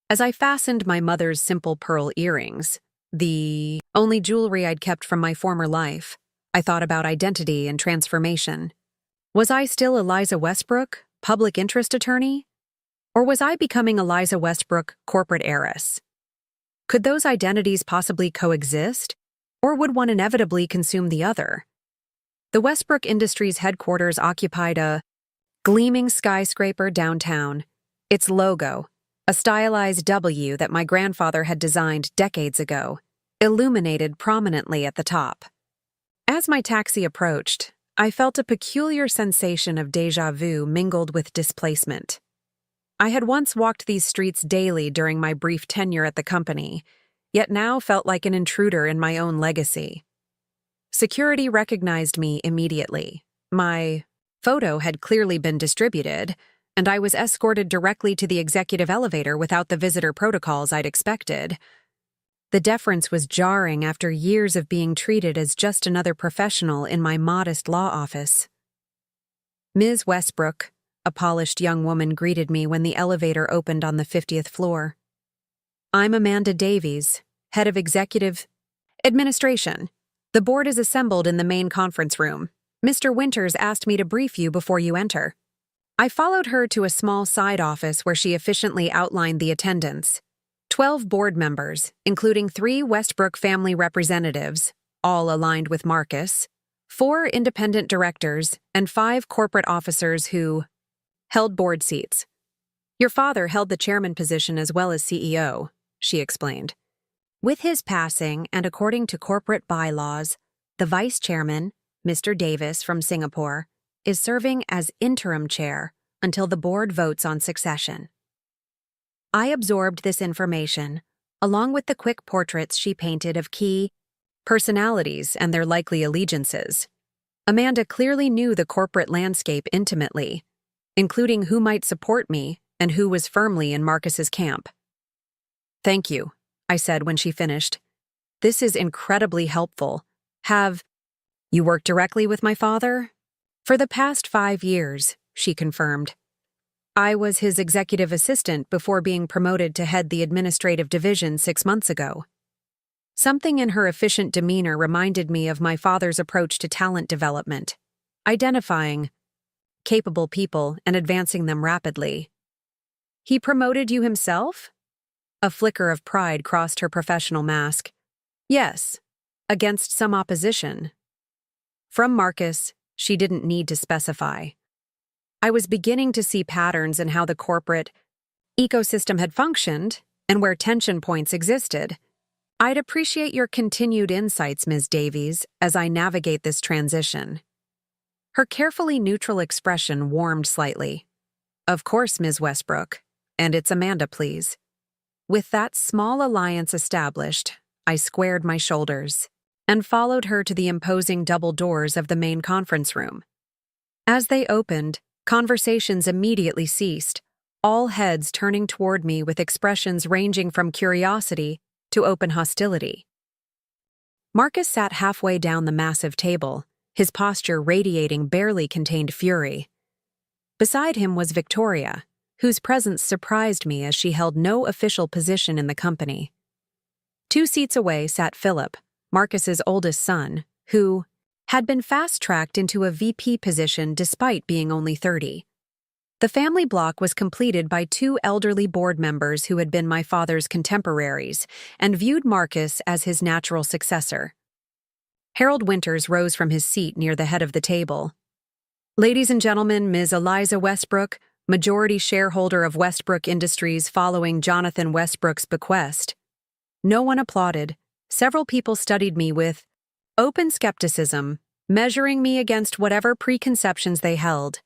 Speaker 1: As I fastened my mother's simple pearl earrings, the only jewelry I'd kept from my former life, I thought about identity and transformation. Was I still Eliza Westbrook, public interest attorney? Or was I becoming Eliza Westbrook, corporate heiress? Could those identities possibly coexist, or would one inevitably consume the other? The Westbrook Industries headquarters occupied a gleaming skyscraper downtown. Its logo, a stylized W that my grandfather had designed decades ago, illuminated prominently at the top. As my taxi approached, I felt a peculiar sensation of déjà vu mingled with displacement. I had once walked these streets daily during my brief tenure at the company, yet now felt like an intruder in my own legacy. Security recognized me immediately. My photo had clearly been distributed, and I was escorted directly to the executive elevator without the visitor protocols I'd expected. The deference was jarring after years of being treated as just another professional in my modest law office. Ms. Westbrook, a polished young woman, greeted me when the elevator opened on the 50th floor. I'm Amanda Davies, head of executive administration. The board is assembled in the main conference room. Mr. Winters asked me to brief you before you enter. I followed her to a small side office where she efficiently outlined the attendance. 12 board members, including 3 Westbrook family representatives, all aligned with Marcus, 4 independent directors, and 5 corporate officers who held board seats. Your father held the chairman position as well as CEO, she explained. With his passing, and according to corporate bylaws, the vice chairman, Mr. Davis from Singapore, is serving as interim chair until the board votes on succession. I absorbed this information, along with the quick portraits she painted of key personalities and their likely allegiances. Amanda clearly knew the corporate landscape intimately, including who might support me and who was firmly in Marcus's camp. "Thank you," I said when she finished. "This is incredibly helpful. Have you worked directly with my father?" "For the past 5 years," she confirmed. "I was his executive assistant before being promoted to head the administrative division 6 months ago." Something in her efficient demeanor reminded me of my father's approach to talent development, identifying capable people and advancing them rapidly. "He promoted you himself?" A flicker of pride crossed her professional mask. "Yes, against some opposition." From Marcus, she didn't need to specify. I was beginning to see patterns in how the corporate ecosystem had functioned and where tension points existed. "I'd appreciate your continued insights, Ms. Davies, as I navigate this transition." Her carefully neutral expression warmed slightly. "Of course, Ms. Westbrook. And it's Amanda, please." With that small alliance established, I squared my shoulders and followed her to the imposing double doors of the main conference room. As they opened, conversations immediately ceased, all heads turning toward me with expressions ranging from curiosity to open hostility. Marcus sat halfway down the massive table, his posture radiating barely contained fury. Beside him was Victoria, whose presence surprised me as she held no official position in the company. 2 seats away sat Philip, Marcus's oldest son, who had been fast-tracked into a VP position despite being only 30. The family block was completed by 2 elderly board members who had been my father's contemporaries and viewed Marcus as his natural successor. Harold Winters rose from his seat near the head of the table. "Ladies and gentlemen, Ms. Eliza Westbrook, majority shareholder of Westbrook Industries following Jonathan Westbrook's bequest." No one applauded. Several people studied me with open skepticism, measuring me against whatever preconceptions they held.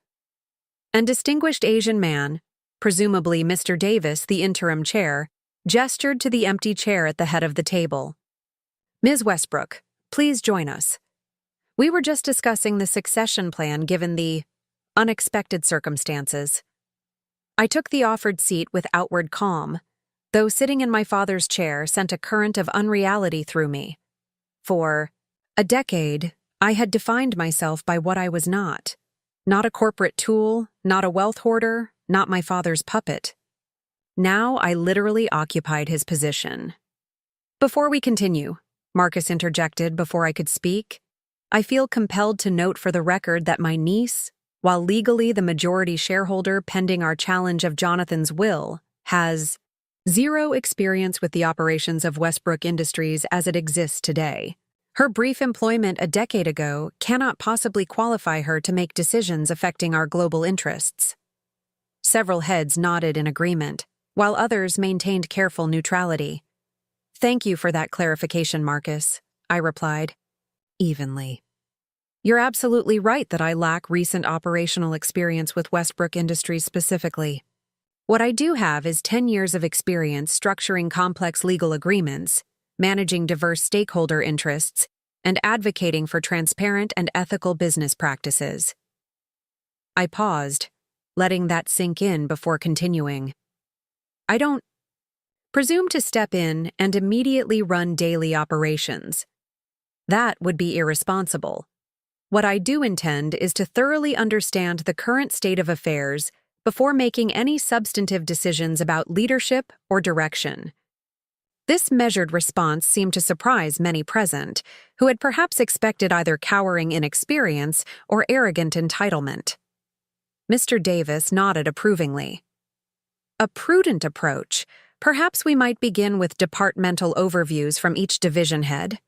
Speaker 1: An distinguished Asian man, presumably Mr. Davis, the interim chair, gestured to the empty chair at the head of the table. "Ms. Westbrook, please join us. We were just discussing the succession plan given the unexpected circumstances." I took the offered seat with outward calm, though sitting in my father's chair sent a current of unreality through me. For a decade, I had defined myself by what I was not. Not a corporate tool, not a wealth hoarder, not my father's puppet. Now I literally occupied his position. "Before we continue," Marcus interjected before I could speak, "I feel compelled to note for the record that my niece, while legally the majority shareholder pending our challenge of Jonathan's will, has 0 experience with the operations of Westbrook Industries as it exists today. Her brief employment a decade ago cannot possibly qualify her to make decisions affecting our global interests." Several heads nodded in agreement, while others maintained careful neutrality. "Thank you for that clarification, Marcus," I replied, evenly. "You're absolutely right that I lack recent operational experience with Westbrook Industries specifically. What I do have is 10 years of experience structuring complex legal agreements, managing diverse stakeholder interests, and advocating for transparent and ethical business practices." I paused, letting that sink in before continuing. "I don't presume to step in and immediately run daily operations. That would be irresponsible. What I do intend is to thoroughly understand the current state of affairs before making any substantive decisions about leadership or direction." This measured response seemed to surprise many present, who had perhaps expected either cowering inexperience or arrogant entitlement. Mr. Davis nodded approvingly. "A prudent approach. Perhaps we might begin with departmental overviews from each division head."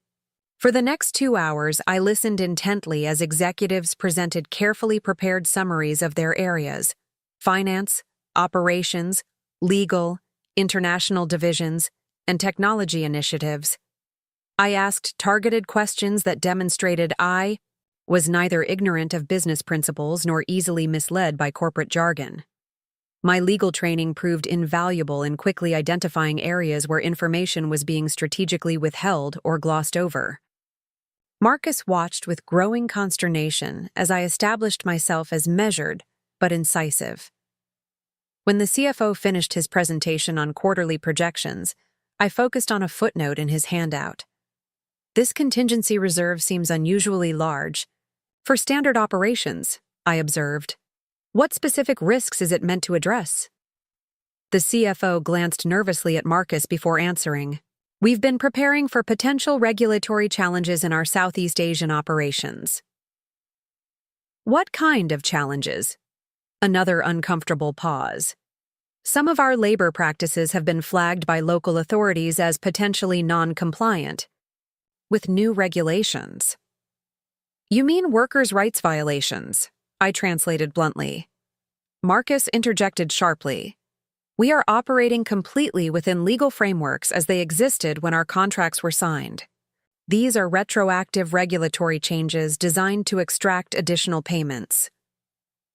Speaker 1: For the next 2 hours, I listened intently as executives presented carefully prepared summaries of their areas: finance, operations, legal, international divisions, and technology initiatives. I asked targeted questions that demonstrated I was neither ignorant of business principles nor easily misled by corporate jargon. My legal training proved invaluable in quickly identifying areas where information was being strategically withheld or glossed over. Marcus watched with growing consternation as I established myself as measured but incisive. When the CFO finished his presentation on quarterly projections, I focused on a footnote in his handout. This contingency reserve seems unusually large. For standard operations, I observed. What specific risks is it meant to address? The CFO glanced nervously at Marcus before answering. We've been preparing for potential regulatory challenges in our Southeast Asian operations. What kind of challenges? Another uncomfortable pause. Some of our labor practices have been flagged by local authorities as potentially non-compliant with new regulations. You mean workers' rights violations? I translated bluntly. Marcus interjected sharply. We are operating completely within legal frameworks as they existed when our contracts were signed. These are retroactive regulatory changes designed to extract additional payments.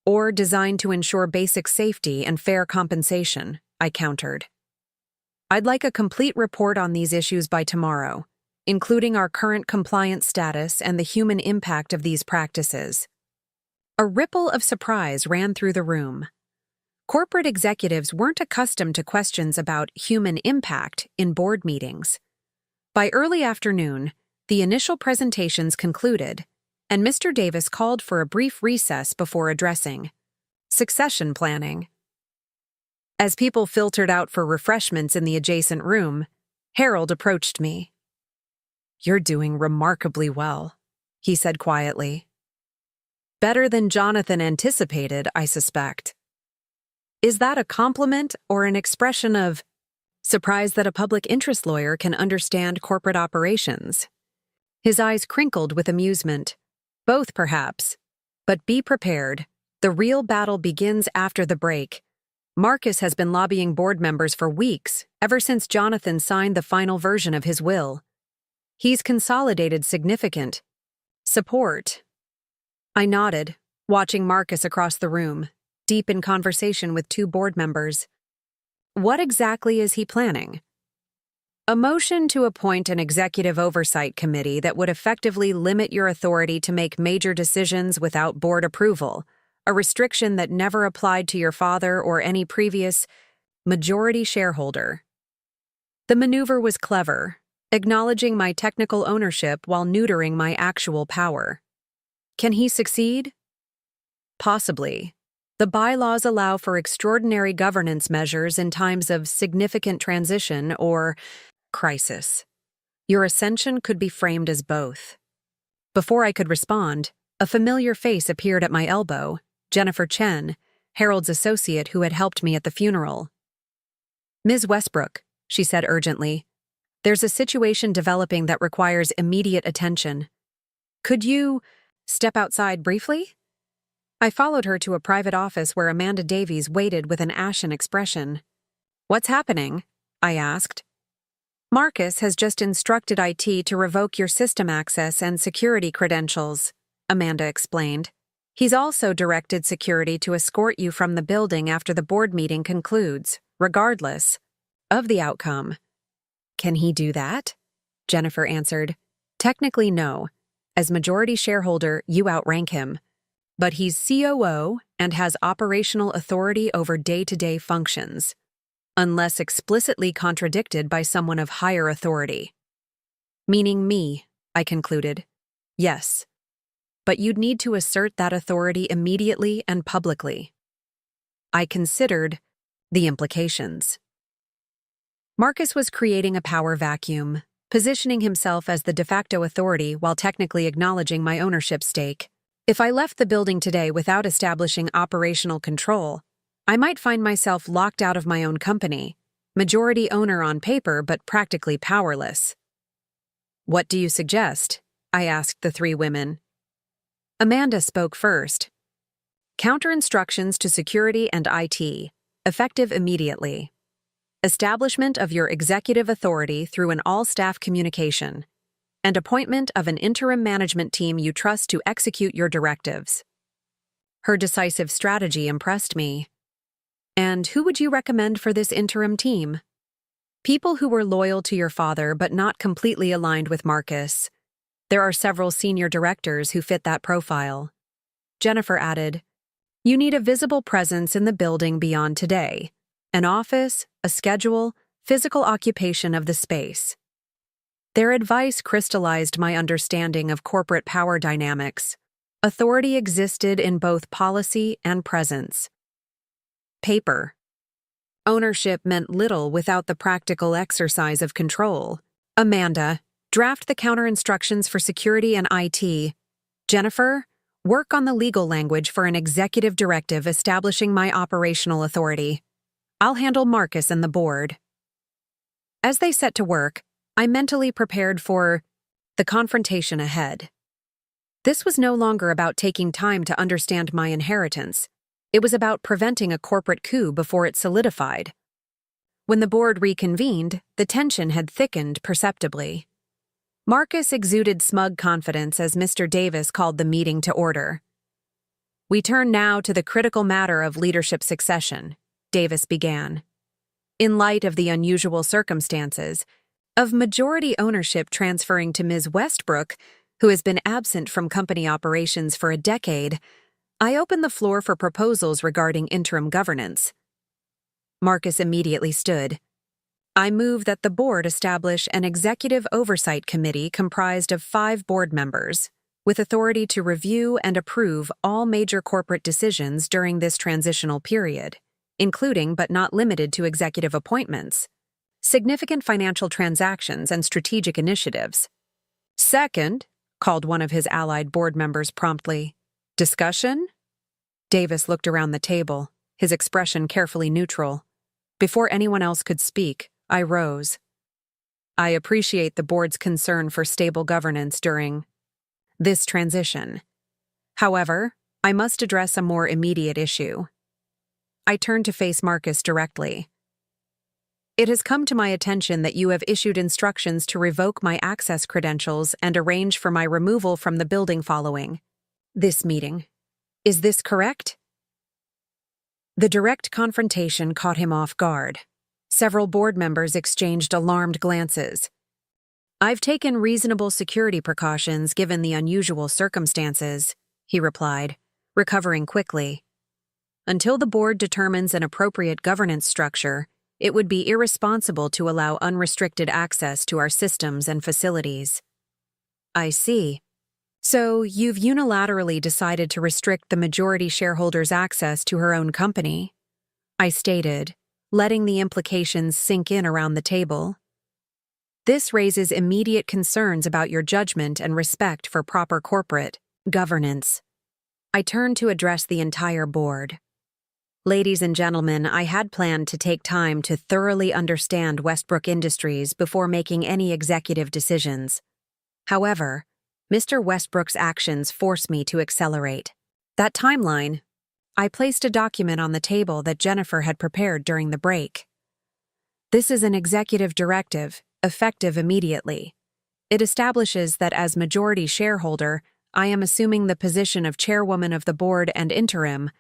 Speaker 1: Or designed to ensure basic safety and fair compensation, I countered. I'd like a complete report on these issues by tomorrow, including our current compliance status and the human impact of these practices. A ripple of surprise ran through the room. Corporate executives weren't accustomed to questions about human impact in board meetings. By early afternoon, the initial presentations concluded, and Mr. Davis called for a brief recess before addressing succession planning. As people filtered out for refreshments in the adjacent room, Harold approached me. You're doing remarkably well, he said quietly. Better than Jonathan anticipated, I suspect. Is that a compliment or an expression of surprise that a public interest lawyer can understand corporate operations? His eyes crinkled with amusement. Both, perhaps. But be prepared. The real battle begins after the break. Marcus has been lobbying board members for weeks, ever since Jonathan signed the final version of his will. He's consolidated significant support. I nodded, watching Marcus across the room, deep in conversation with two board members. What exactly is he planning? A motion to appoint an executive oversight committee that would effectively limit your authority to make major decisions without board approval, a restriction that never applied to your father or any previous majority shareholder. The maneuver was clever, acknowledging my technical ownership while neutering my actual power. Can he succeed? Possibly. The bylaws allow for extraordinary governance measures in times of significant transition or crisis. Your ascension could be framed as both. Before I could respond, a familiar face appeared at my elbow, Jennifer Chen, Harold's associate who had helped me at the funeral. Ms. Westbrook, she said urgently, there's a situation developing that requires immediate attention. Could you step outside briefly? I followed her to a private office where Amanda Davies waited with an ashen expression. What's happening? I asked. Marcus has just instructed IT to revoke your system access and security credentials, Amanda explained. He's also directed security to escort you from the building after the board meeting concludes, regardless of the outcome. Can he do that? Jennifer answered. Technically, no. As majority shareholder, you outrank him. But he's COO and has operational authority over day-to-day functions, unless explicitly contradicted by someone of higher authority. Meaning me, I concluded. Yes. But you'd need to assert that authority immediately and publicly. I considered the implications. Marcus was creating a power vacuum, positioning himself as the de facto authority while technically acknowledging my ownership stake. If I left the building today without establishing operational control, I might find myself locked out of my own company, majority owner on paper but practically powerless. What do you suggest? I asked the three women. Amanda spoke first. Counter instructions to security and IT, effective immediately. Establishment of your executive authority through an all-staff communication, and appointment of an interim management team you trust to execute your directives. Her decisive strategy impressed me. And who would you recommend for this interim team? People who were loyal to your father but not completely aligned with Marcus. There are several senior directors who fit that profile. Jennifer added, You need a visible presence in the building beyond today, an office, a schedule, physical occupation of the space. Their advice crystallized my understanding of corporate power dynamics. Authority existed in both policy and presence. Paper. Ownership meant little without the practical exercise of control. Amanda, draft the counter instructions for security and IT. Jennifer, work on the legal language for an executive directive establishing my operational authority. I'll handle Marcus and the board. As they set to work, I mentally prepared for the confrontation ahead. This was no longer about taking time to understand my inheritance. It was about preventing a corporate coup before it solidified. When the board reconvened, the tension had thickened perceptibly. Marcus exuded smug confidence as Mr. Davis called the meeting to order. "We turn now to the critical matter of leadership succession," Davis began. "In light of the unusual circumstances of majority ownership transferring to Ms. Westbrook, who has been absent from company operations for a decade, I open the floor for proposals regarding interim governance." Marcus immediately stood. "I move that the board establish an executive oversight committee comprised of 5 board members, with authority to review and approve all major corporate decisions during this transitional period, including but not limited to executive appointments, significant financial transactions, and strategic initiatives." "Second," called one of his allied board members promptly. "Discussion?" Davis looked around the table, his expression carefully neutral. Before anyone else could speak, I rose. "I appreciate the board's concern for stable governance during this transition. However, I must address a more immediate issue." I turned to face Marcus directly. "It has come to my attention that you have issued instructions to revoke my access credentials and arrange for my removal from the building following this meeting. Is this correct?" The direct confrontation caught him off guard. Several board members exchanged alarmed glances. "I've taken reasonable security precautions given the unusual circumstances," he replied, recovering quickly. "Until the board determines an appropriate governance structure, it would be irresponsible to allow unrestricted access to our systems and facilities." "I see. So you've unilaterally decided to restrict the majority shareholder's access to her own company," I stated, letting the implications sink in around the table. "This raises immediate concerns about your judgment and respect for proper corporate governance." I turned to address the entire board. "Ladies and gentlemen, I had planned to take time to thoroughly understand Westbrook Industries before making any executive decisions. However, Mr. Westbrook's actions force me to accelerate that timeline." I placed a document on the table that Jennifer had prepared during the break. "This is an executive directive, effective immediately. It establishes that as majority shareholder, I am assuming the position of chairwoman of the board and interim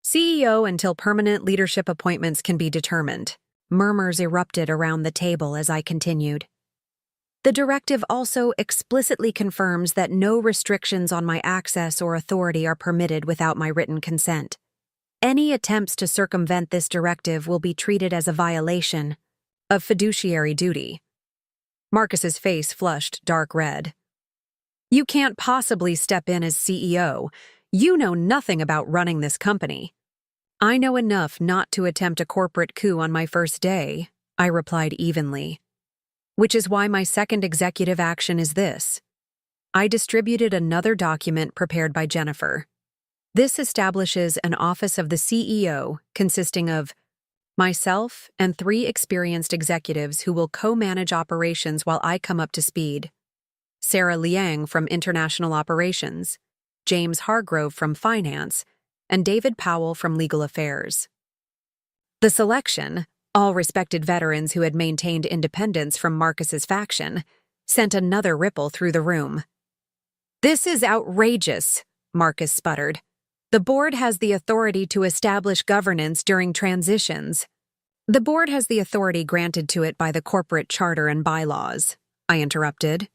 Speaker 1: CEO until permanent leadership appointments can be determined." Murmurs erupted around the table as I continued. "The directive also explicitly confirms that no restrictions on my access or authority are permitted without my written consent. Any attempts to circumvent this directive will be treated as a violation of fiduciary duty." Marcus's face flushed dark red. "You can't possibly step in as CEO. You know nothing about running this company." "I know enough not to attempt a corporate coup on my first day," I replied evenly. "Which is why my second executive action is this." I distributed another document prepared by Jennifer. "This establishes an office of the CEO consisting of myself and 3 experienced executives who will co-manage operations while I come up to speed. Sarah Liang from International Operations, James Hargrove from Finance, and David Powell from Legal Affairs." The selection, all respected veterans who had maintained independence from Marcus's faction, sent another ripple through the room. "This is outrageous," Marcus sputtered. "The board has the authority to establish governance during transitions." "The board has the authority granted to it by the corporate charter and bylaws," I interrupted,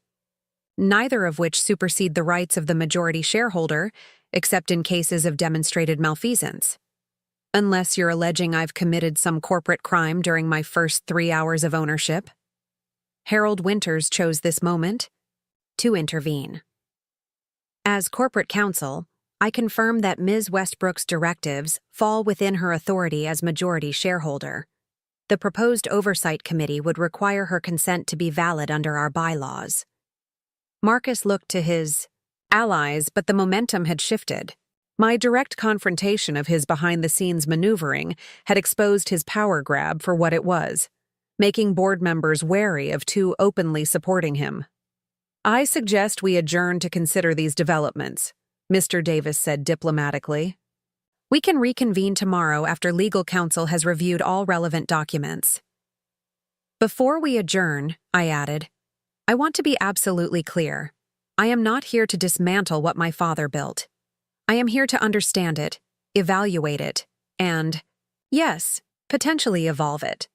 Speaker 1: "neither of which supersede the rights of the majority shareholder except in cases of demonstrated malfeasance. Unless you're alleging I've committed some corporate crime during my first 3 hours of ownership. Harold Winters chose this moment to intervene. As corporate counsel, I confirm that Ms. Westbrook's directives fall within her authority as majority shareholder. The proposed oversight committee would require her consent to be valid under our bylaws. Marcus looked to his allies, but the momentum had shifted. My direct confrontation of his behind-the-scenes maneuvering had exposed his power grab for what it was, making board members wary of too openly supporting him. "I suggest we adjourn to consider these developments," Mr. Davis said diplomatically. "We can reconvene tomorrow after legal counsel has reviewed all relevant documents." "Before we adjourn," I added, "I want to be absolutely clear. I am not here to dismantle what my father built. I am here to understand it, evaluate it, and, yes, potentially evolve it.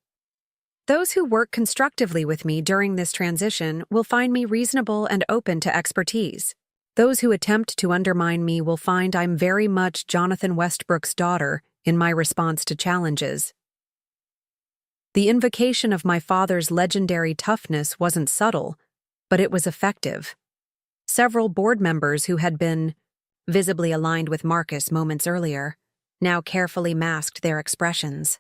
Speaker 1: Those who work constructively with me during this transition will find me reasonable and open to expertise. Those who attempt to undermine me will find I'm very much Jonathan Westbrook's daughter in my response to challenges." The invocation of my father's legendary toughness wasn't subtle, but it was effective. Several board members who had been visibly aligned with Marcus moments earlier now carefully masked their expressions.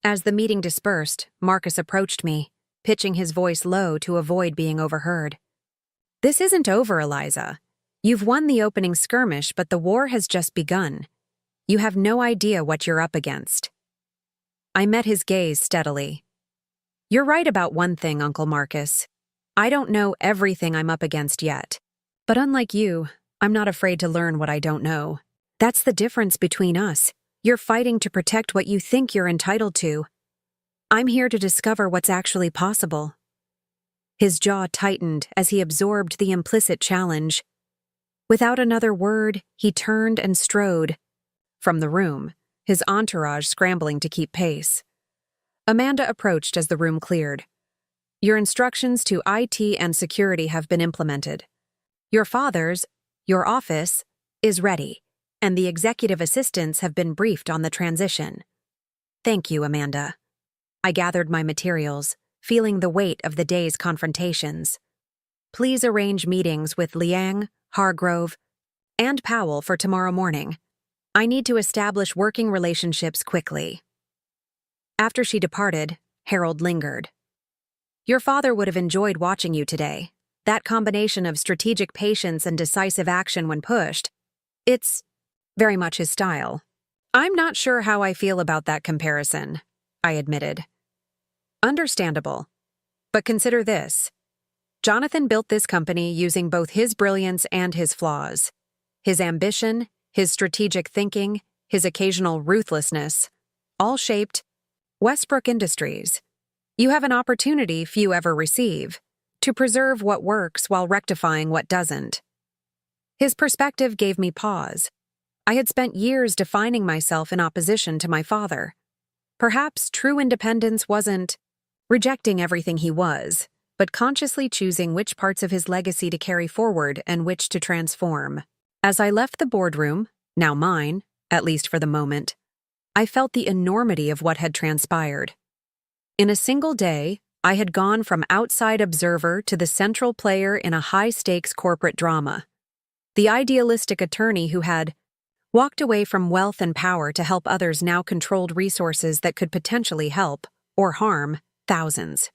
Speaker 1: As the meeting dispersed, Marcus approached me, pitching his voice low to avoid being overheard. "This isn't over, Eliza. You've won the opening skirmish, but the war has just begun. You have no idea what you're up against." I met his gaze steadily. "You're right about one thing, Uncle Marcus. I don't know everything I'm up against yet. But unlike you, I'm not afraid to learn what I don't know. That's the difference between us. You're fighting to protect what you think you're entitled to. I'm here to discover what's actually possible." His jaw tightened as he absorbed the implicit challenge. Without another word, he turned and strode from the room, his entourage scrambling to keep pace. Amanda approached as the room cleared. "Your instructions to IT and security have been implemented. Your office, is ready, and the executive assistants have been briefed on the transition." "Thank you, Amanda." I gathered my materials, feeling the weight of the day's confrontations. "Please arrange meetings with Liang, Hargrove, and Powell for tomorrow morning. I need to establish working relationships quickly." After she departed, Harold lingered. "Your father would have enjoyed watching you today. That combination of strategic patience and decisive action when pushed, it's very much his style." "I'm not sure how I feel about that comparison," I admitted. "Understandable. But consider this. Jonathan built this company using both his brilliance and his flaws. His ambition, his strategic thinking, his occasional ruthlessness, all shaped Westbrook Industries. You have an opportunity few ever receive, to preserve what works while rectifying what doesn't." His perspective gave me pause. I had spent years defining myself in opposition to my father. Perhaps true independence wasn't rejecting everything he was, but consciously choosing which parts of his legacy to carry forward and which to transform. As I left the boardroom, now mine, at least for the moment, I felt the enormity of what had transpired. In a single day, I had gone from outside observer to the central player in a high-stakes corporate drama. The idealistic attorney who had walked away from wealth and power to help others now controlled resources that could potentially help, or harm, thousands.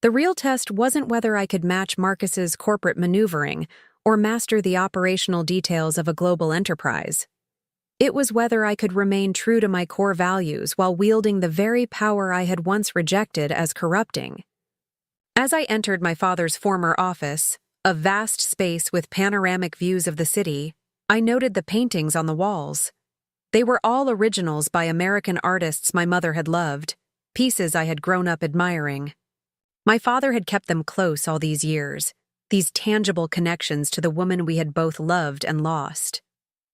Speaker 1: The real test wasn't whether I could match Marcus's corporate maneuvering or master the operational details of a global enterprise. It was whether I could remain true to my core values while wielding the very power I had once rejected as corrupting. As I entered my father's former office, a vast space with panoramic views of the city, I noted the paintings on the walls. They were all originals by American artists my mother had loved, pieces I had grown up admiring. My father had kept them close all these years, these tangible connections to the woman we had both loved and lost.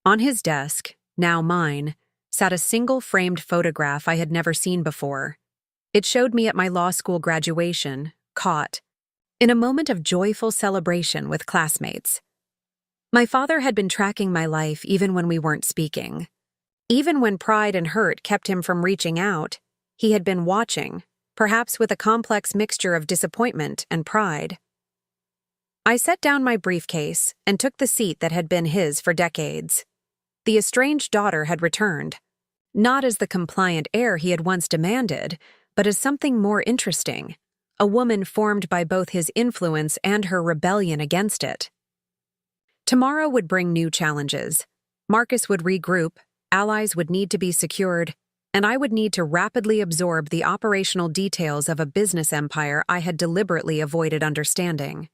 Speaker 1: On his desk, now mine, sat a single framed photograph I had never seen before. It showed me at my law school graduation, caught in a moment of joyful celebration with classmates. My father had been tracking my life even when we weren't speaking. Even when pride and hurt kept him from reaching out, he had been watching, perhaps with a complex mixture of disappointment and pride. I set down my briefcase and took the seat that had been his for decades. The estranged daughter had returned, not as the compliant heir he had once demanded, but as something more interesting, a woman formed by both his influence and her rebellion against it. Tomorrow would bring new challenges. Marcus would regroup, allies would need to be secured, and I would need to rapidly absorb the operational details of a business empire I had deliberately avoided understanding.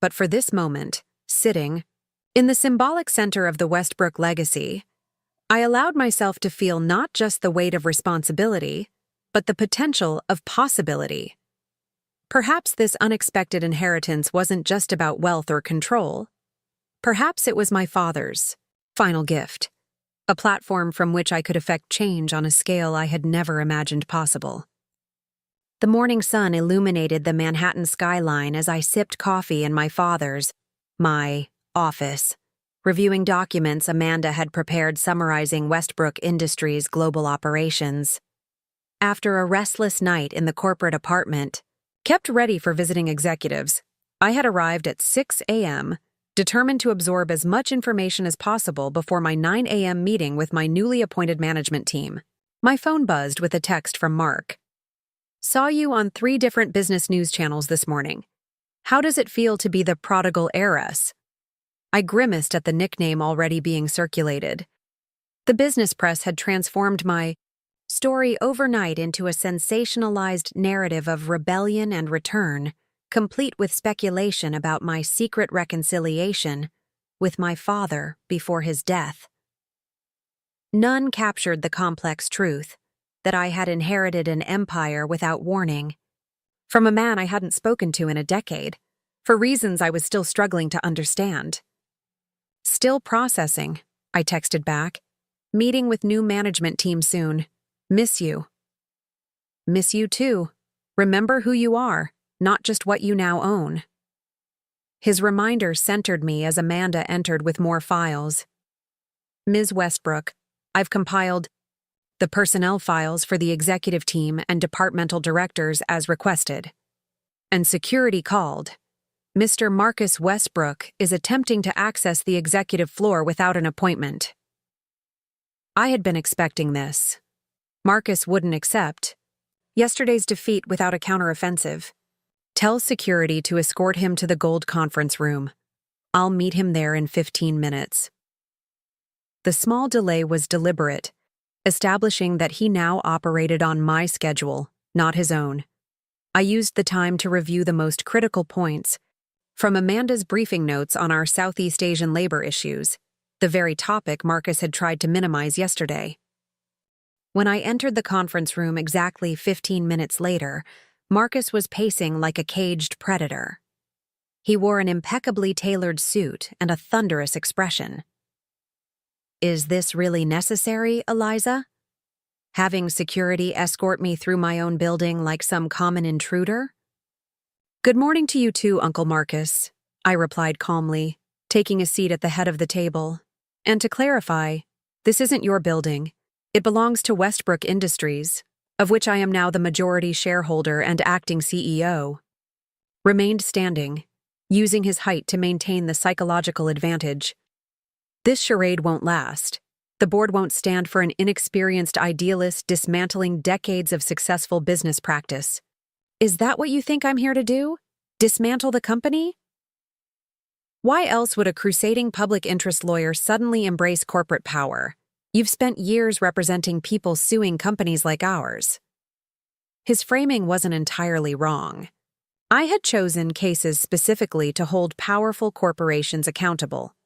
Speaker 1: But for this moment, sitting, in the symbolic center of the Westbrook legacy, I allowed myself to feel not just the weight of responsibility, but the potential of possibility. Perhaps this unexpected inheritance wasn't just about wealth or control. Perhaps it was my father's final gift, a platform from which I could effect change on a scale I had never imagined possible. The morning sun illuminated the Manhattan skyline as I sipped coffee in my office, reviewing documents Amanda had prepared summarizing Westbrook Industries' global operations. After a restless night in the corporate apartment, kept ready for visiting executives, I had arrived at 6 a.m., determined to absorb as much information as possible before my 9 a.m. meeting with my newly appointed management team. My phone buzzed with a text from Mark. Saw you on 3 different business news channels this morning. How does it feel to be the prodigal heiress? I grimaced at the nickname already being circulated. The business press had transformed my story overnight into a sensationalized narrative of rebellion and return, complete with speculation about my secret reconciliation with my father before his death. None captured the complex truth that I had inherited an empire without warning, from a man I hadn't spoken to in a decade, for reasons I was still struggling to understand. Still processing, I texted back. Meeting with new management team soon. Miss you. Miss you too. Remember who you are, not just what you now own. His reminder centered me as Amanda entered with more files. Ms. Westbrook, I've compiled the personnel files for the executive team and departmental directors as requested. And security called. Mr. Marcus Westbrook is attempting to access the executive floor without an appointment. I had been expecting this. Marcus wouldn't accept yesterday's defeat without a counteroffensive. Tell security to escort him to the gold conference room. I'll meet him there in 15 minutes. The small delay was deliberate, establishing that he now operated on my schedule, not his own. I used the time to review the most critical points from Amanda's briefing notes on our Southeast Asian labor issues, the very topic Marcus had tried to minimize yesterday. When I entered the conference room exactly 15 minutes later, Marcus was pacing like a caged predator. He wore an impeccably tailored suit and a thunderous expression. Is this really necessary, Eliza? Having security escort me through my own building like some common intruder? Good morning to you too, Uncle Marcus, I replied calmly, taking a seat at the head of the table. And to clarify, this isn't your building. It belongs to Westbrook Industries, of which I am now the majority shareholder and acting CEO. Remained standing, using his height to maintain the psychological advantage. This charade won't last. The board won't stand for an inexperienced idealist dismantling decades of successful business practice. Is that what you think I'm here to do? Dismantle the company? Why else would a crusading public interest lawyer suddenly embrace corporate power? You've spent years representing people suing companies like ours. His framing wasn't entirely wrong. I had chosen cases specifically to hold powerful corporations accountable,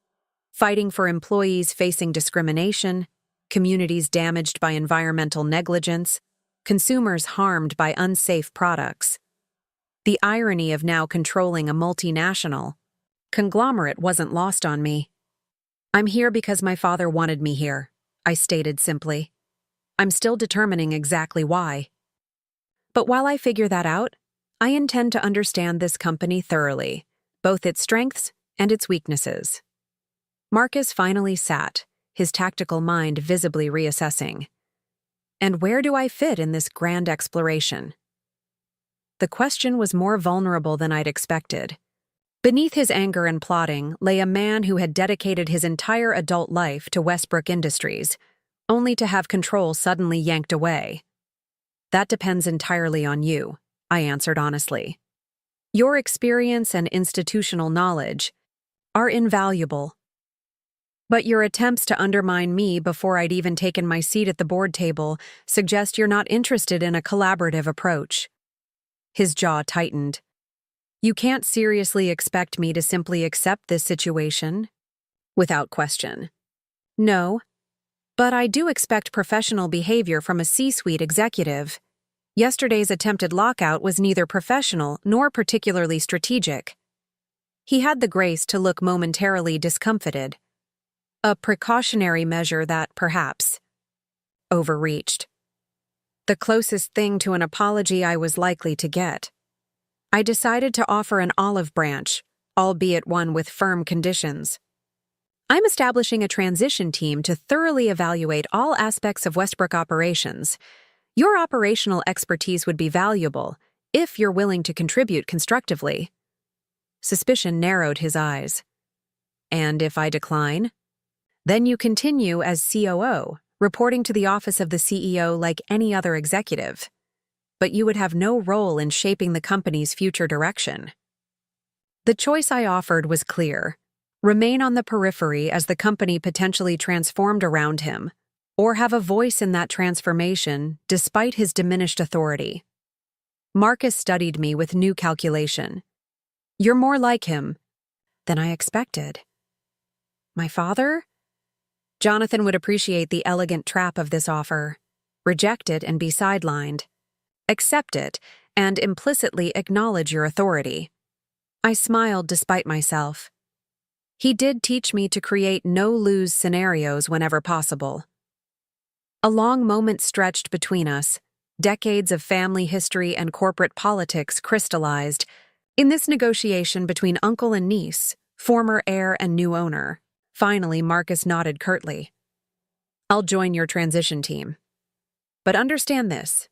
Speaker 1: fighting for employees facing discrimination, communities damaged by environmental negligence, consumers harmed by unsafe products. The irony of now controlling a multinational conglomerate wasn't lost on me. I'm here because my father wanted me here, I stated simply. I'm still determining exactly why. But while I figure that out, I intend to understand this company thoroughly, both its strengths and its weaknesses. Marcus finally sat, his tactical mind visibly reassessing. And where do I fit in this grand exploration? The question was more vulnerable than I'd expected. Beneath his anger and plotting lay a man who had dedicated his entire adult life to Westbrook Industries, only to have control suddenly yanked away. That depends entirely on you, I answered honestly. Your experience and institutional knowledge are invaluable. But your attempts to undermine me before I'd even taken my seat at the board table suggest you're not interested in a collaborative approach. His jaw tightened. You can't seriously expect me to simply accept this situation? Without question. No. But I do expect professional behavior from a C-suite executive. Yesterday's attempted lockout was neither professional nor particularly strategic. He had the grace to look momentarily discomfited. A precautionary measure that, perhaps, overreached. The closest thing to an apology I was likely to get. I decided to offer an olive branch, albeit one with firm conditions. I'm establishing a transition team to thoroughly evaluate all aspects of Westbrook operations. Your operational expertise would be valuable, if you're willing to contribute constructively. Suspicion narrowed his eyes. And if I decline? Then you continue as COO, reporting to the office of the CEO like any other executive. But you would have no role in shaping the company's future direction. The choice I offered was clear. Remain on the periphery as the company potentially transformed around him, or have a voice in that transformation despite his diminished authority. Marcus studied me with new calculation. You're more like him than I expected. My father? Jonathan would appreciate the elegant trap of this offer. Reject it and be sidelined. Accept it and implicitly acknowledge your authority. I smiled despite myself. He did teach me to create no-lose scenarios whenever possible. A long moment stretched between us. Decades of family history and corporate politics crystallized in this negotiation between uncle and niece, former heir and new owner. Finally, Marcus nodded curtly. I'll join your transition team. But understand this.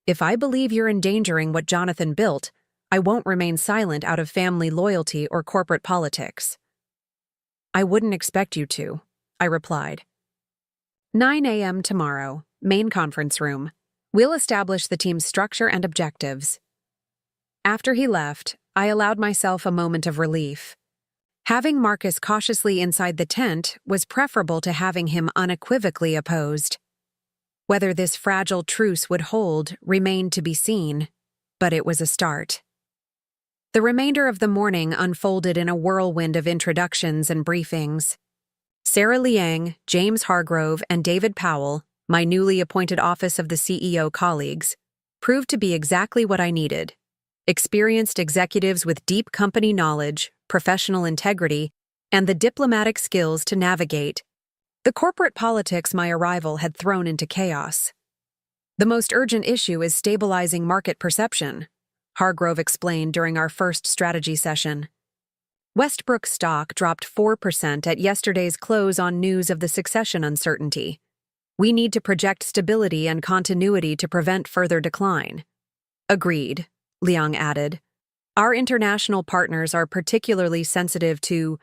Speaker 1: If I believe you're endangering what Jonathan built, I won't remain silent out of family loyalty or corporate politics. I wouldn't expect you to, I replied. 9 a.m. tomorrow, main conference room. We'll establish the team's structure and objectives. After he left, I allowed myself a moment of relief. Having Marcus cautiously inside the tent was preferable to having him unequivocally opposed. Whether this fragile truce would hold remained to be seen, but it was a start. The remainder of the morning unfolded in a whirlwind of introductions and briefings. Sarah Liang, James Hargrove, and David Powell, my newly appointed Office of the CEO colleagues, proved to be exactly what I needed. Experienced executives with deep company knowledge, professional integrity, and the diplomatic skills to navigate the corporate politics my arrival had thrown into chaos. The most urgent issue is stabilizing market perception, Hargrove explained during our first strategy session. Westbrook stock dropped 4% at yesterday's close on news of the succession uncertainty. We need to project stability and continuity to prevent further decline. Agreed, Liang added. Our international partners are particularly sensitive to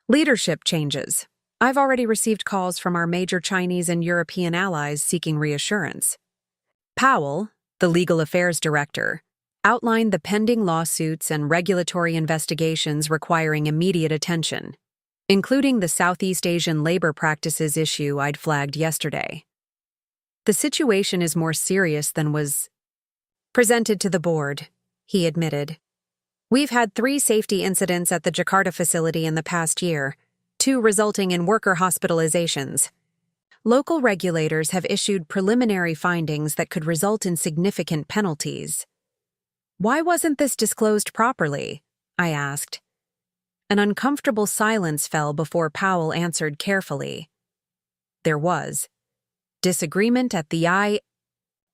Speaker 1: leadership changes. I've already received calls from our major Chinese and European allies seeking reassurance. Powell, the legal affairs director, outlined the pending lawsuits and regulatory investigations requiring immediate attention, including the Southeast Asian labor practices issue I'd flagged yesterday. The situation is more serious than was presented to the board, he admitted. We've had 3 safety incidents at the Jakarta facility in the past year, 2 resulting in worker hospitalizations. Local regulators have issued preliminary findings that could result in significant penalties. Why wasn't this disclosed properly? I asked. An uncomfortable silence fell before Powell answered carefully. There was disagreement at the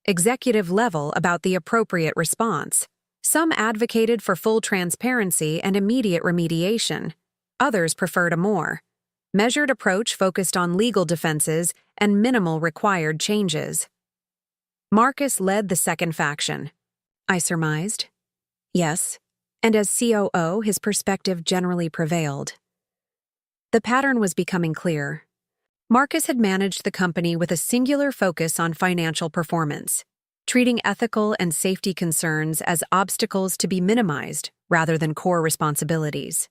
Speaker 1: executive level about the appropriate response. Some advocated for full transparency and immediate remediation. Others preferred a more Measured approach focused on legal defenses and minimal required changes. Marcus led the second faction, I surmised. Yes, and as COO, his perspective generally prevailed. The pattern was becoming clear. Marcus had managed the company with a singular focus on financial performance, treating ethical and safety concerns as obstacles to be minimized rather than core responsibilities.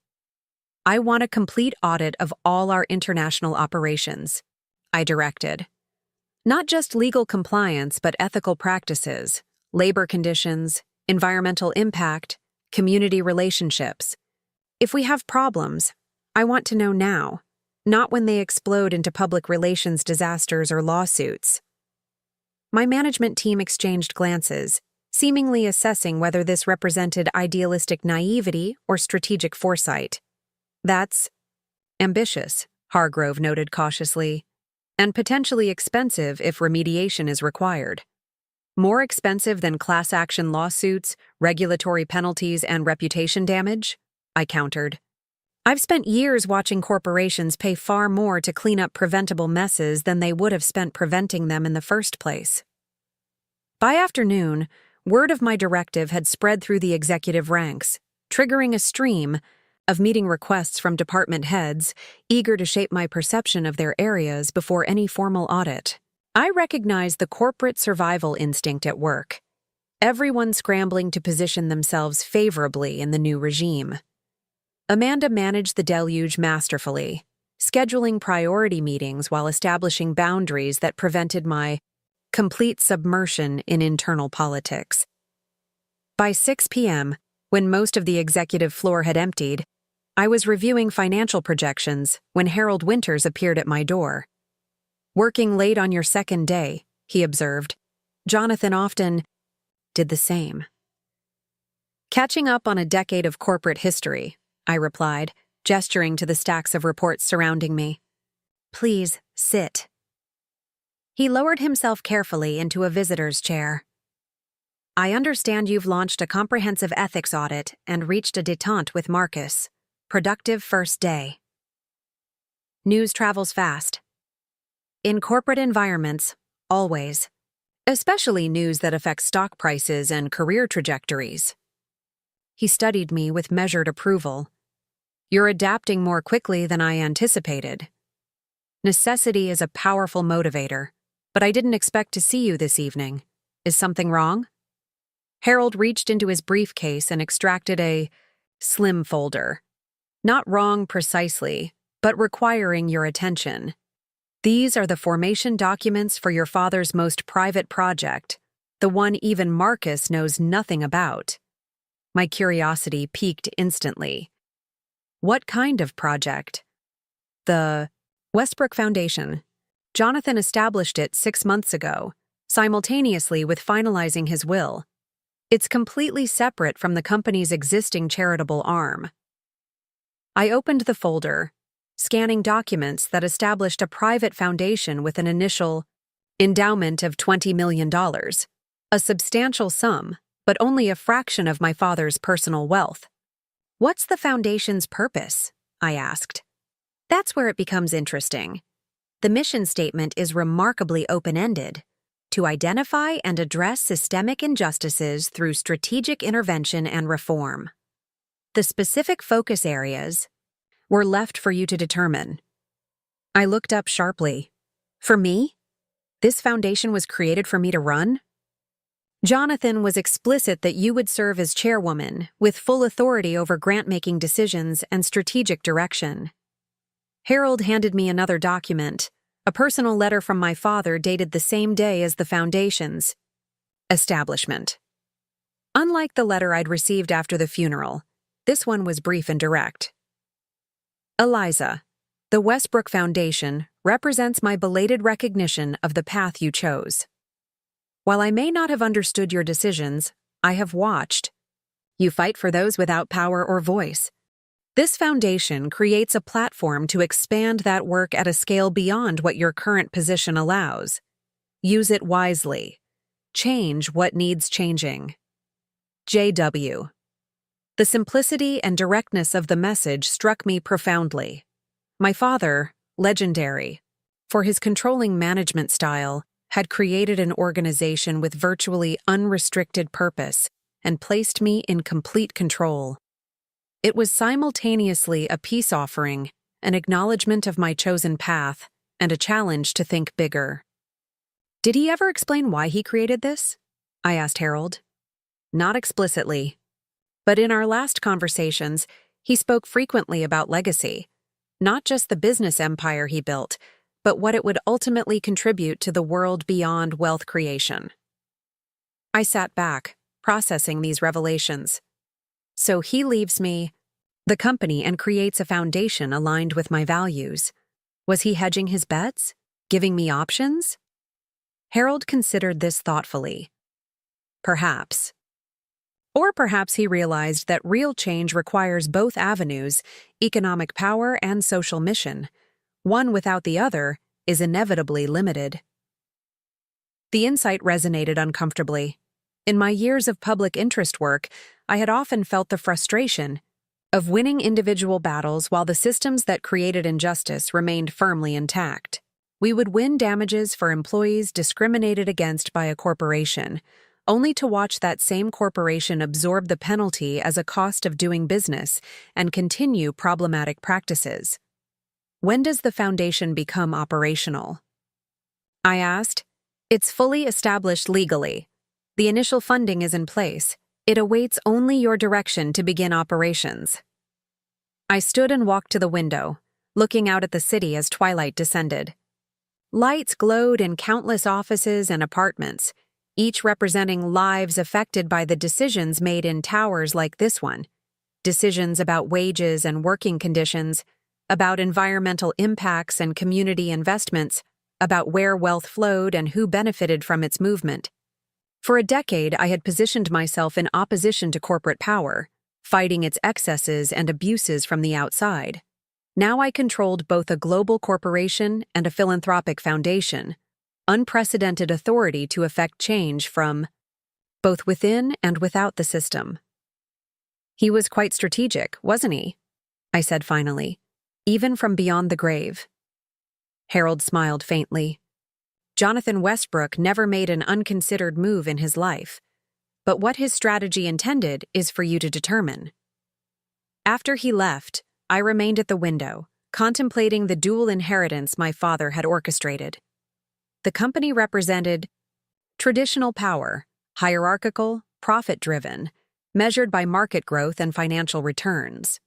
Speaker 1: I want a complete audit of all our international operations, I directed. Not just legal compliance, but ethical practices, labor conditions, environmental impact, community relationships. If we have problems, I want to know now, not when they explode into public relations disasters or lawsuits. My management team exchanged glances, seemingly assessing whether this represented idealistic naivety or strategic foresight. That's ambitious, Hargrove noted cautiously, and potentially expensive if remediation is required. More expensive than class action lawsuits, regulatory penalties, and reputation damage? I countered. I've spent years watching corporations pay far more to clean up preventable messes than they would have spent preventing them in the first place. By afternoon, word of my directive had spread through the executive ranks, triggering a stream of meeting requests from department heads eager to shape my perception of their areas before any formal audit. I recognized the corporate survival instinct at work, everyone scrambling to position themselves favorably in the new regime. Amanda managed the deluge masterfully, scheduling priority meetings while establishing boundaries that prevented my complete submersion in internal politics. By 6 p.m., when most of the executive floor had emptied, I was reviewing financial projections when Harold Winters appeared at my door. "Working late on your second day," he observed. Jonathan often did the same. "Catching up on a decade of corporate history," I replied, gesturing to the stacks of reports surrounding me. "Please, sit." He lowered himself carefully into a visitor's chair. "I understand you've launched a comprehensive ethics audit and reached a détente with Marcus. Productive first day." News travels fast. In corporate environments, always. Especially news that affects stock prices and career trajectories. He studied me with measured approval. "You're adapting more quickly than I anticipated. Necessity is a powerful motivator, but I didn't expect to see you this evening. Is something wrong?" Harold reached into his briefcase and extracted a slim folder. "Not wrong precisely, but requiring your attention. These are the formation documents for your father's most private project, the one even Marcus knows nothing about." My curiosity piqued instantly. "What kind of project?" "The Westbrook Foundation. Jonathan established it 6 months ago, simultaneously with finalizing his will. It's completely separate from the company's existing charitable arm." I opened the folder, scanning documents that established a private foundation with an initial endowment of $20 million, a substantial sum, but only a fraction of my father's personal wealth. "What's the foundation's purpose?" I asked. "That's where it becomes interesting. The mission statement is remarkably open-ended: to identify and address systemic injustices through strategic intervention and reform. The specific focus areas were left for you to determine." I looked up sharply. "For me? This foundation was created for me to run?" "Jonathan was explicit that you would serve as chairwoman, with full authority over grant-making decisions and strategic direction." Harold handed me another document, a personal letter from my father dated the same day as the foundation's establishment. Unlike the letter I'd received after the funeral, this one was brief and direct. "Eliza, the Westbrook Foundation represents my belated recognition of the path you chose. While I may not have understood your decisions, I have watched. You fight for those without power or voice. This foundation creates a platform to expand that work at a scale beyond what your current position allows. Use it wisely. Change what needs changing. J.W." The simplicity and directness of the message struck me profoundly. My father, legendary for his controlling management style, had created an organization with virtually unrestricted purpose and placed me in complete control. It was simultaneously a peace offering, an acknowledgement of my chosen path, and a challenge to think bigger. Did he ever explain why he created this? I asked Harold. Not explicitly. But in our last conversations, he spoke frequently about legacy, not just the business empire he built, but what it would ultimately contribute to the world beyond wealth creation. I sat back, processing these revelations. So he leaves me, the company, and creates a foundation aligned with my values. Was he hedging his bets? Giving me options? Harold considered this thoughtfully. Perhaps. Or perhaps he realized that real change requires both avenues, economic power and social mission. One without the other is inevitably limited. The insight resonated uncomfortably. In my years of public interest work, I had often felt the frustration of winning individual battles while the systems that created injustice remained firmly intact. We would win damages for employees discriminated against by a corporation, only to watch that same corporation absorb the penalty as a cost of doing business and continue problematic practices. When does the foundation become operational? I asked. It's fully established legally. The initial funding is in place. It awaits only your direction to begin operations. I stood and walked to the window, looking out at the city as twilight descended. Lights glowed in countless offices and apartments, each representing lives affected by the decisions made in towers like this one. Decisions about wages and working conditions, about environmental impacts and community investments, about where wealth flowed and who benefited from its movement. For a decade, I had positioned myself in opposition to corporate power, fighting its excesses and abuses from the outside. Now I controlled both a global corporation and a philanthropic foundation, unprecedented authority to effect change from both within and without the system. He was quite strategic, wasn't he? I said finally, even from beyond the grave. Harold smiled faintly. Jonathan Westbrook never made an unconsidered move in his life, but what his strategy intended is for you to determine. After he left, I remained at the window, contemplating the dual inheritance my father had orchestrated. The company represented traditional power, hierarchical, profit-driven, measured by market growth and financial returns.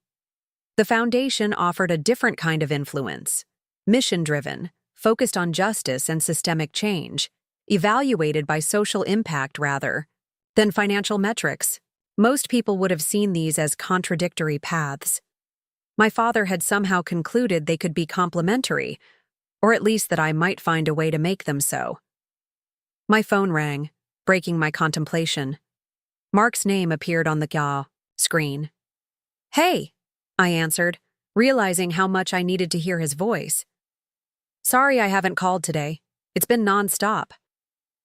Speaker 1: The foundation offered a different kind of influence, mission-driven, focused on justice and systemic change, evaluated by social impact rather than financial metrics. Most people would have seen these as contradictory paths. My father had somehow concluded they could be complementary, or at least that I might find a way to make them so. My phone rang, breaking my contemplation. Mark's name appeared on the screen. "Hey," I answered, realizing how much I needed to hear his voice. "Sorry I haven't called today. It's been nonstop."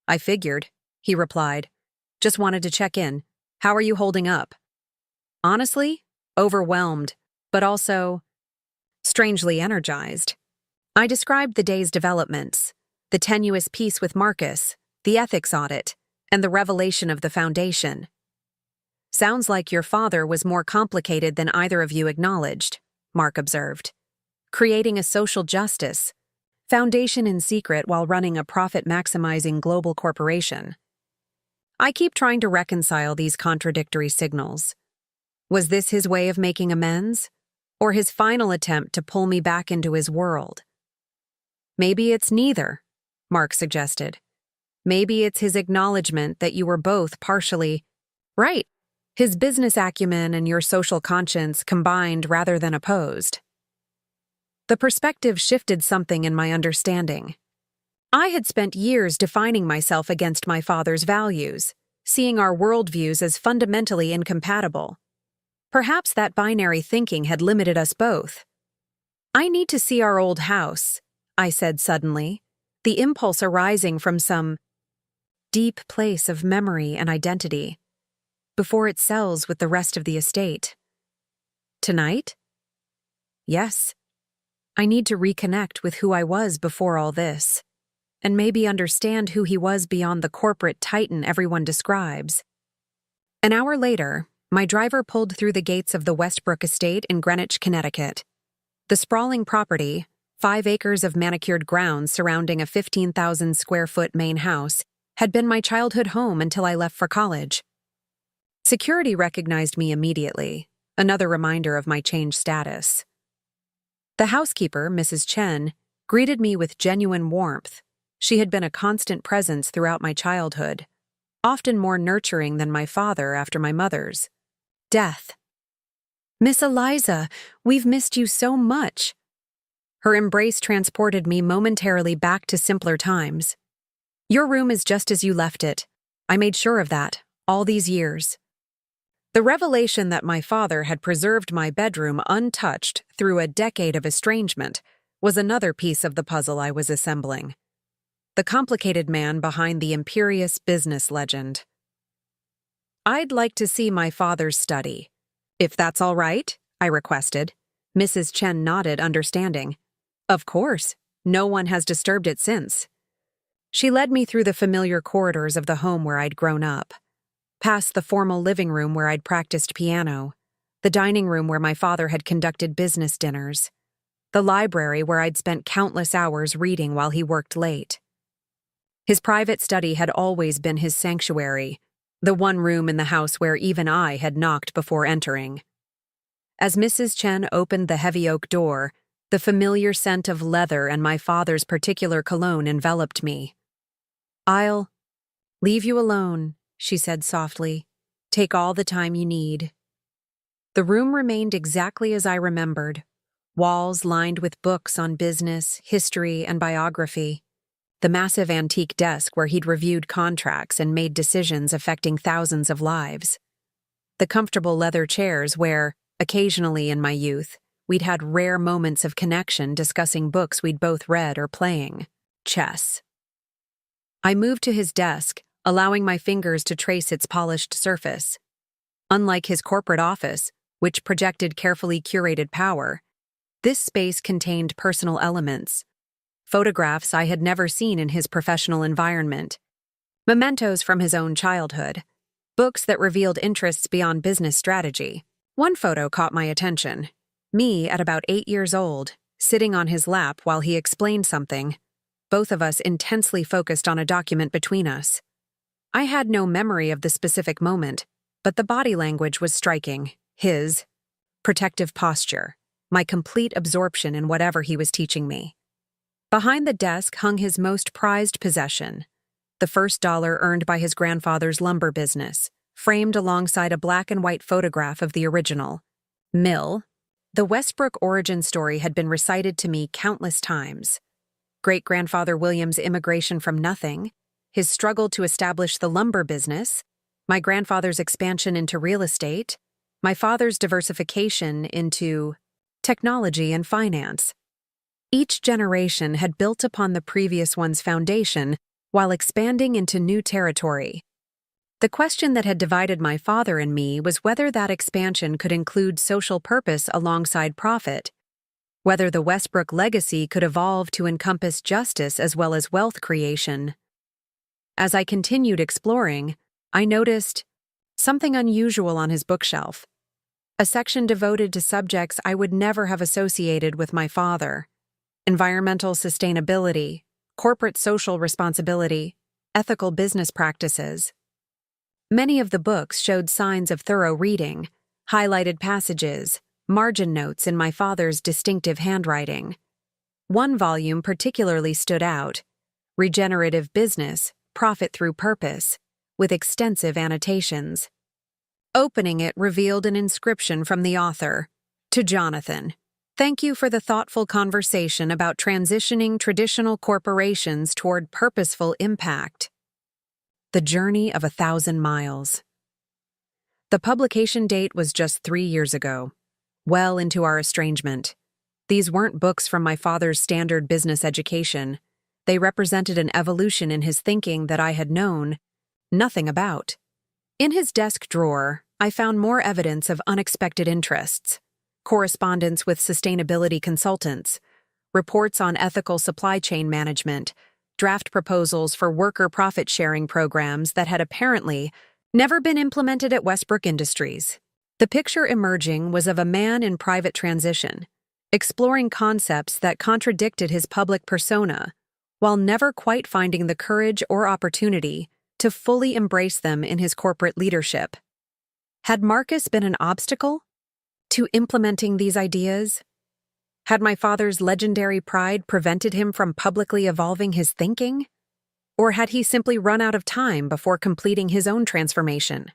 Speaker 1: "I figured," he replied. "Just wanted to check in. How are you holding up?" "Honestly, overwhelmed, but also strangely energized." I described the day's developments, the tenuous peace with Marcus, the ethics audit, and the revelation of the foundation. "Sounds like your father was more complicated than either of you acknowledged," Mark observed. "Creating a social justice foundation in secret while running a profit-maximizing global corporation." I keep trying to reconcile these contradictory signals. Was this his way of making amends, or his final attempt to pull me back into his world? "Maybe it's neither," Mark suggested. "Maybe it's his acknowledgement that you were both partially right. His business acumen and your social conscience combined rather than opposed." The perspective shifted something in my understanding. I had spent years defining myself against my father's values, seeing our worldviews as fundamentally incompatible. Perhaps that binary thinking had limited us both. "I need to see our old house," I said suddenly, the impulse arising from some deep place of memory and identity, before it sells with the rest of the estate. "Tonight?" "Yes." I need to reconnect with who I was before all this, and maybe understand who he was beyond the corporate titan everyone describes. An hour later, my driver pulled through the gates of the Westbrook estate in Greenwich, Connecticut. The sprawling property, 5 acres of manicured grounds surrounding a 15,000-square-foot main house, had been my childhood home until I left for college. Security recognized me immediately, another reminder of my changed status. The housekeeper, Mrs. Chen, greeted me with genuine warmth. She had been a constant presence throughout my childhood, often more nurturing than my father after my mother's death. "Miss Eliza, we've missed you so much." Her embrace transported me momentarily back to simpler times. "Your room is just as you left it. I made sure of that, all these years." The revelation that my father had preserved my bedroom untouched through a decade of estrangement was another piece of the puzzle I was assembling. The complicated man behind the imperious business legend. "I'd like to see my father's study, if that's all right," I requested. Mrs. Chen nodded, understanding. "Of course, no one has disturbed it since." She led me through the familiar corridors of the home where I'd grown up, past the formal living room where I'd practiced piano, the dining room where my father had conducted business dinners, the library where I'd spent countless hours reading while he worked late. His private study had always been his sanctuary, the one room in the house where even I had knocked before entering. As Mrs. Chen opened the heavy oak door, the familiar scent of leather and my father's particular cologne enveloped me. "I'll leave you alone," she said softly. "Take all the time you need." The room remained exactly as I remembered, walls lined with books on business, history, and biography. The massive antique desk where he'd reviewed contracts and made decisions affecting thousands of lives. The comfortable leather chairs where, occasionally in my youth, we'd had rare moments of connection discussing books we'd both read or playing chess. I moved to his desk, allowing my fingers to trace its polished surface. Unlike his corporate office, which projected carefully curated power, this space contained personal elements. Photographs I had never seen in his professional environment, mementos from his own childhood, books that revealed interests beyond business strategy. One photo caught my attention. Me at about 8 years old, sitting on his lap while he explained something, both of us intensely focused on a document between us. I had no memory of the specific moment, but the body language was striking. His protective posture, my complete absorption in whatever he was teaching me. Behind the desk hung his most prized possession, the first dollar earned by his grandfather's lumber business, framed alongside a black and white photograph of the original mill. The Westbrook origin story had been recited to me countless times. Great-grandfather William's immigration from nothing, his struggle to establish the lumber business, my grandfather's expansion into real estate, my father's diversification into technology and finance. Each generation had built upon the previous one's foundation while expanding into new territory. The question that had divided my father and me was whether that expansion could include social purpose alongside profit, whether the Westbrook legacy could evolve to encompass justice as well as wealth creation. As I continued exploring, I noticed something unusual on his bookshelf, a section devoted to subjects I would never have associated with my father: environmental sustainability, corporate social responsibility, ethical business practices. Many of the books showed signs of thorough reading, highlighted passages, margin notes in my father's distinctive handwriting. One volume particularly stood out: Regenerative Business, Profit Through Purpose, with extensive annotations. Opening it revealed an inscription from the author: "To Jonathan, thank you for the thoughtful conversation about transitioning traditional corporations toward purposeful impact." The Journey of 1,000 Miles. The publication date was just 3 years ago, well into our estrangement. These weren't books from my father's standard business education. They represented an evolution in his thinking that I had known nothing about. In his desk drawer, I found more evidence of unexpected interests: correspondence with sustainability consultants, reports on ethical supply chain management, draft proposals for worker profit-sharing programs that had apparently never been implemented at Westbrook Industries. The picture emerging was of a man in private transition, exploring concepts that contradicted his public persona, while never quite finding the courage or opportunity to fully embrace them in his corporate leadership. Had Marcus been an obstacle to implementing these ideas? Had my father's legendary pride prevented him from publicly evolving his thinking? Or had he simply run out of time before completing his own transformation?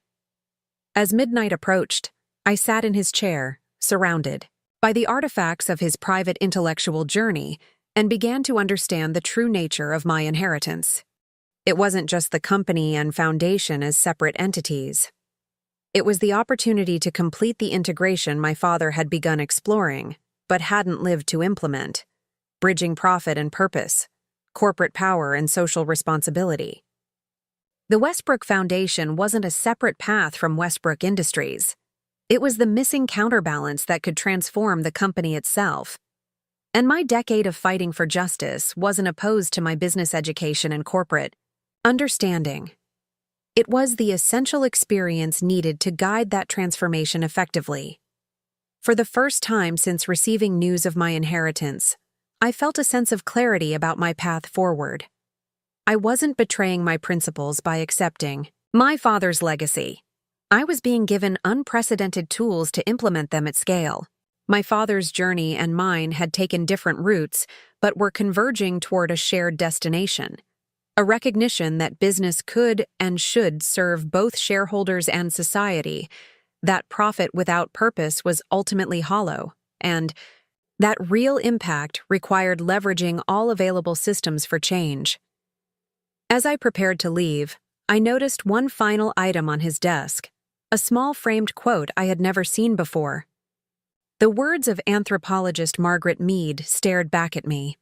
Speaker 1: As midnight approached, I sat in his chair, surrounded by the artifacts of his private intellectual journey, and began to understand the true nature of my inheritance. It wasn't just the company and foundation as separate entities. It was the opportunity to complete the integration my father had begun exploring, but hadn't lived to implement, bridging profit and purpose, corporate power and social responsibility. The Westbrook Foundation wasn't a separate path from Westbrook Industries. It was the missing counterbalance that could transform the company itself. And my decade of fighting for justice wasn't opposed to my business education and corporate understanding. It was the essential experience needed to guide that transformation effectively. For the first time since receiving news of my inheritance, I felt a sense of clarity about my path forward. I wasn't betraying my principles by accepting my father's legacy. I was being given unprecedented tools to implement them at scale. My father's journey and mine had taken different routes, but were converging toward a shared destination. A recognition that business could and should serve both shareholders and society, that profit without purpose was ultimately hollow, and that real impact required leveraging all available systems for change. As I prepared to leave, I noticed one final item on his desk, a small framed quote I had never seen before. The words of anthropologist Margaret Mead stared back at me.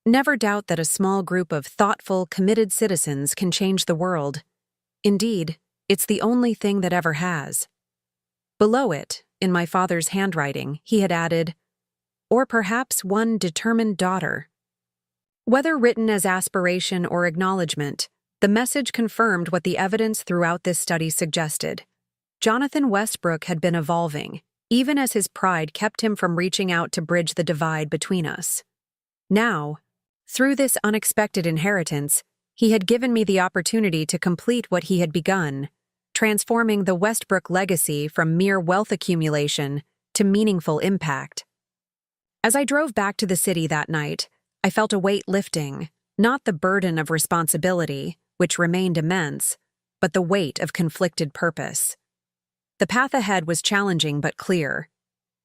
Speaker 1: Never doubt that a small group of thoughtful, committed citizens can change the world. Indeed, it's the only thing that ever has. Below it, in my father's handwriting, he had added, or perhaps one determined daughter. Whether written as aspiration or acknowledgement, the message confirmed what the evidence throughout this study suggested. Jonathan Westbrook had been evolving, even as his pride kept him from reaching out to bridge the divide between us. Now, through this unexpected inheritance, he had given me the opportunity to complete what he had begun, transforming the Westbrook legacy from mere wealth accumulation to meaningful impact. As I drove back to the city that night, I felt a weight lifting, not the burden of responsibility, which remained immense, but the weight of conflicted purpose. The path ahead was challenging but clear.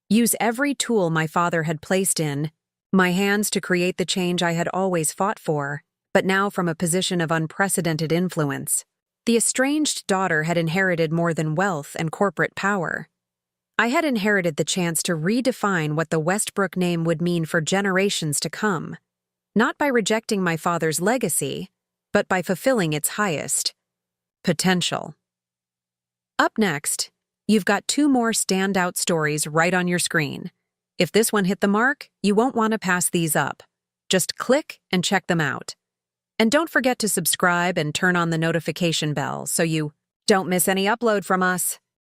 Speaker 1: Use every tool my father had placed in my hands to create the change I had always fought for, but now from a position of unprecedented influence. The estranged daughter had inherited more than wealth and corporate power. I had inherited the chance to redefine what the Westbrook name would mean for generations to come, not by rejecting my father's legacy, but by fulfilling its highest potential. Up next, you've got 2 more standout stories right on your screen. If this one hit the mark, you won't want to pass these up. Just click and check them out. And don't forget to subscribe and turn on the notification bell so you don't miss any upload from us.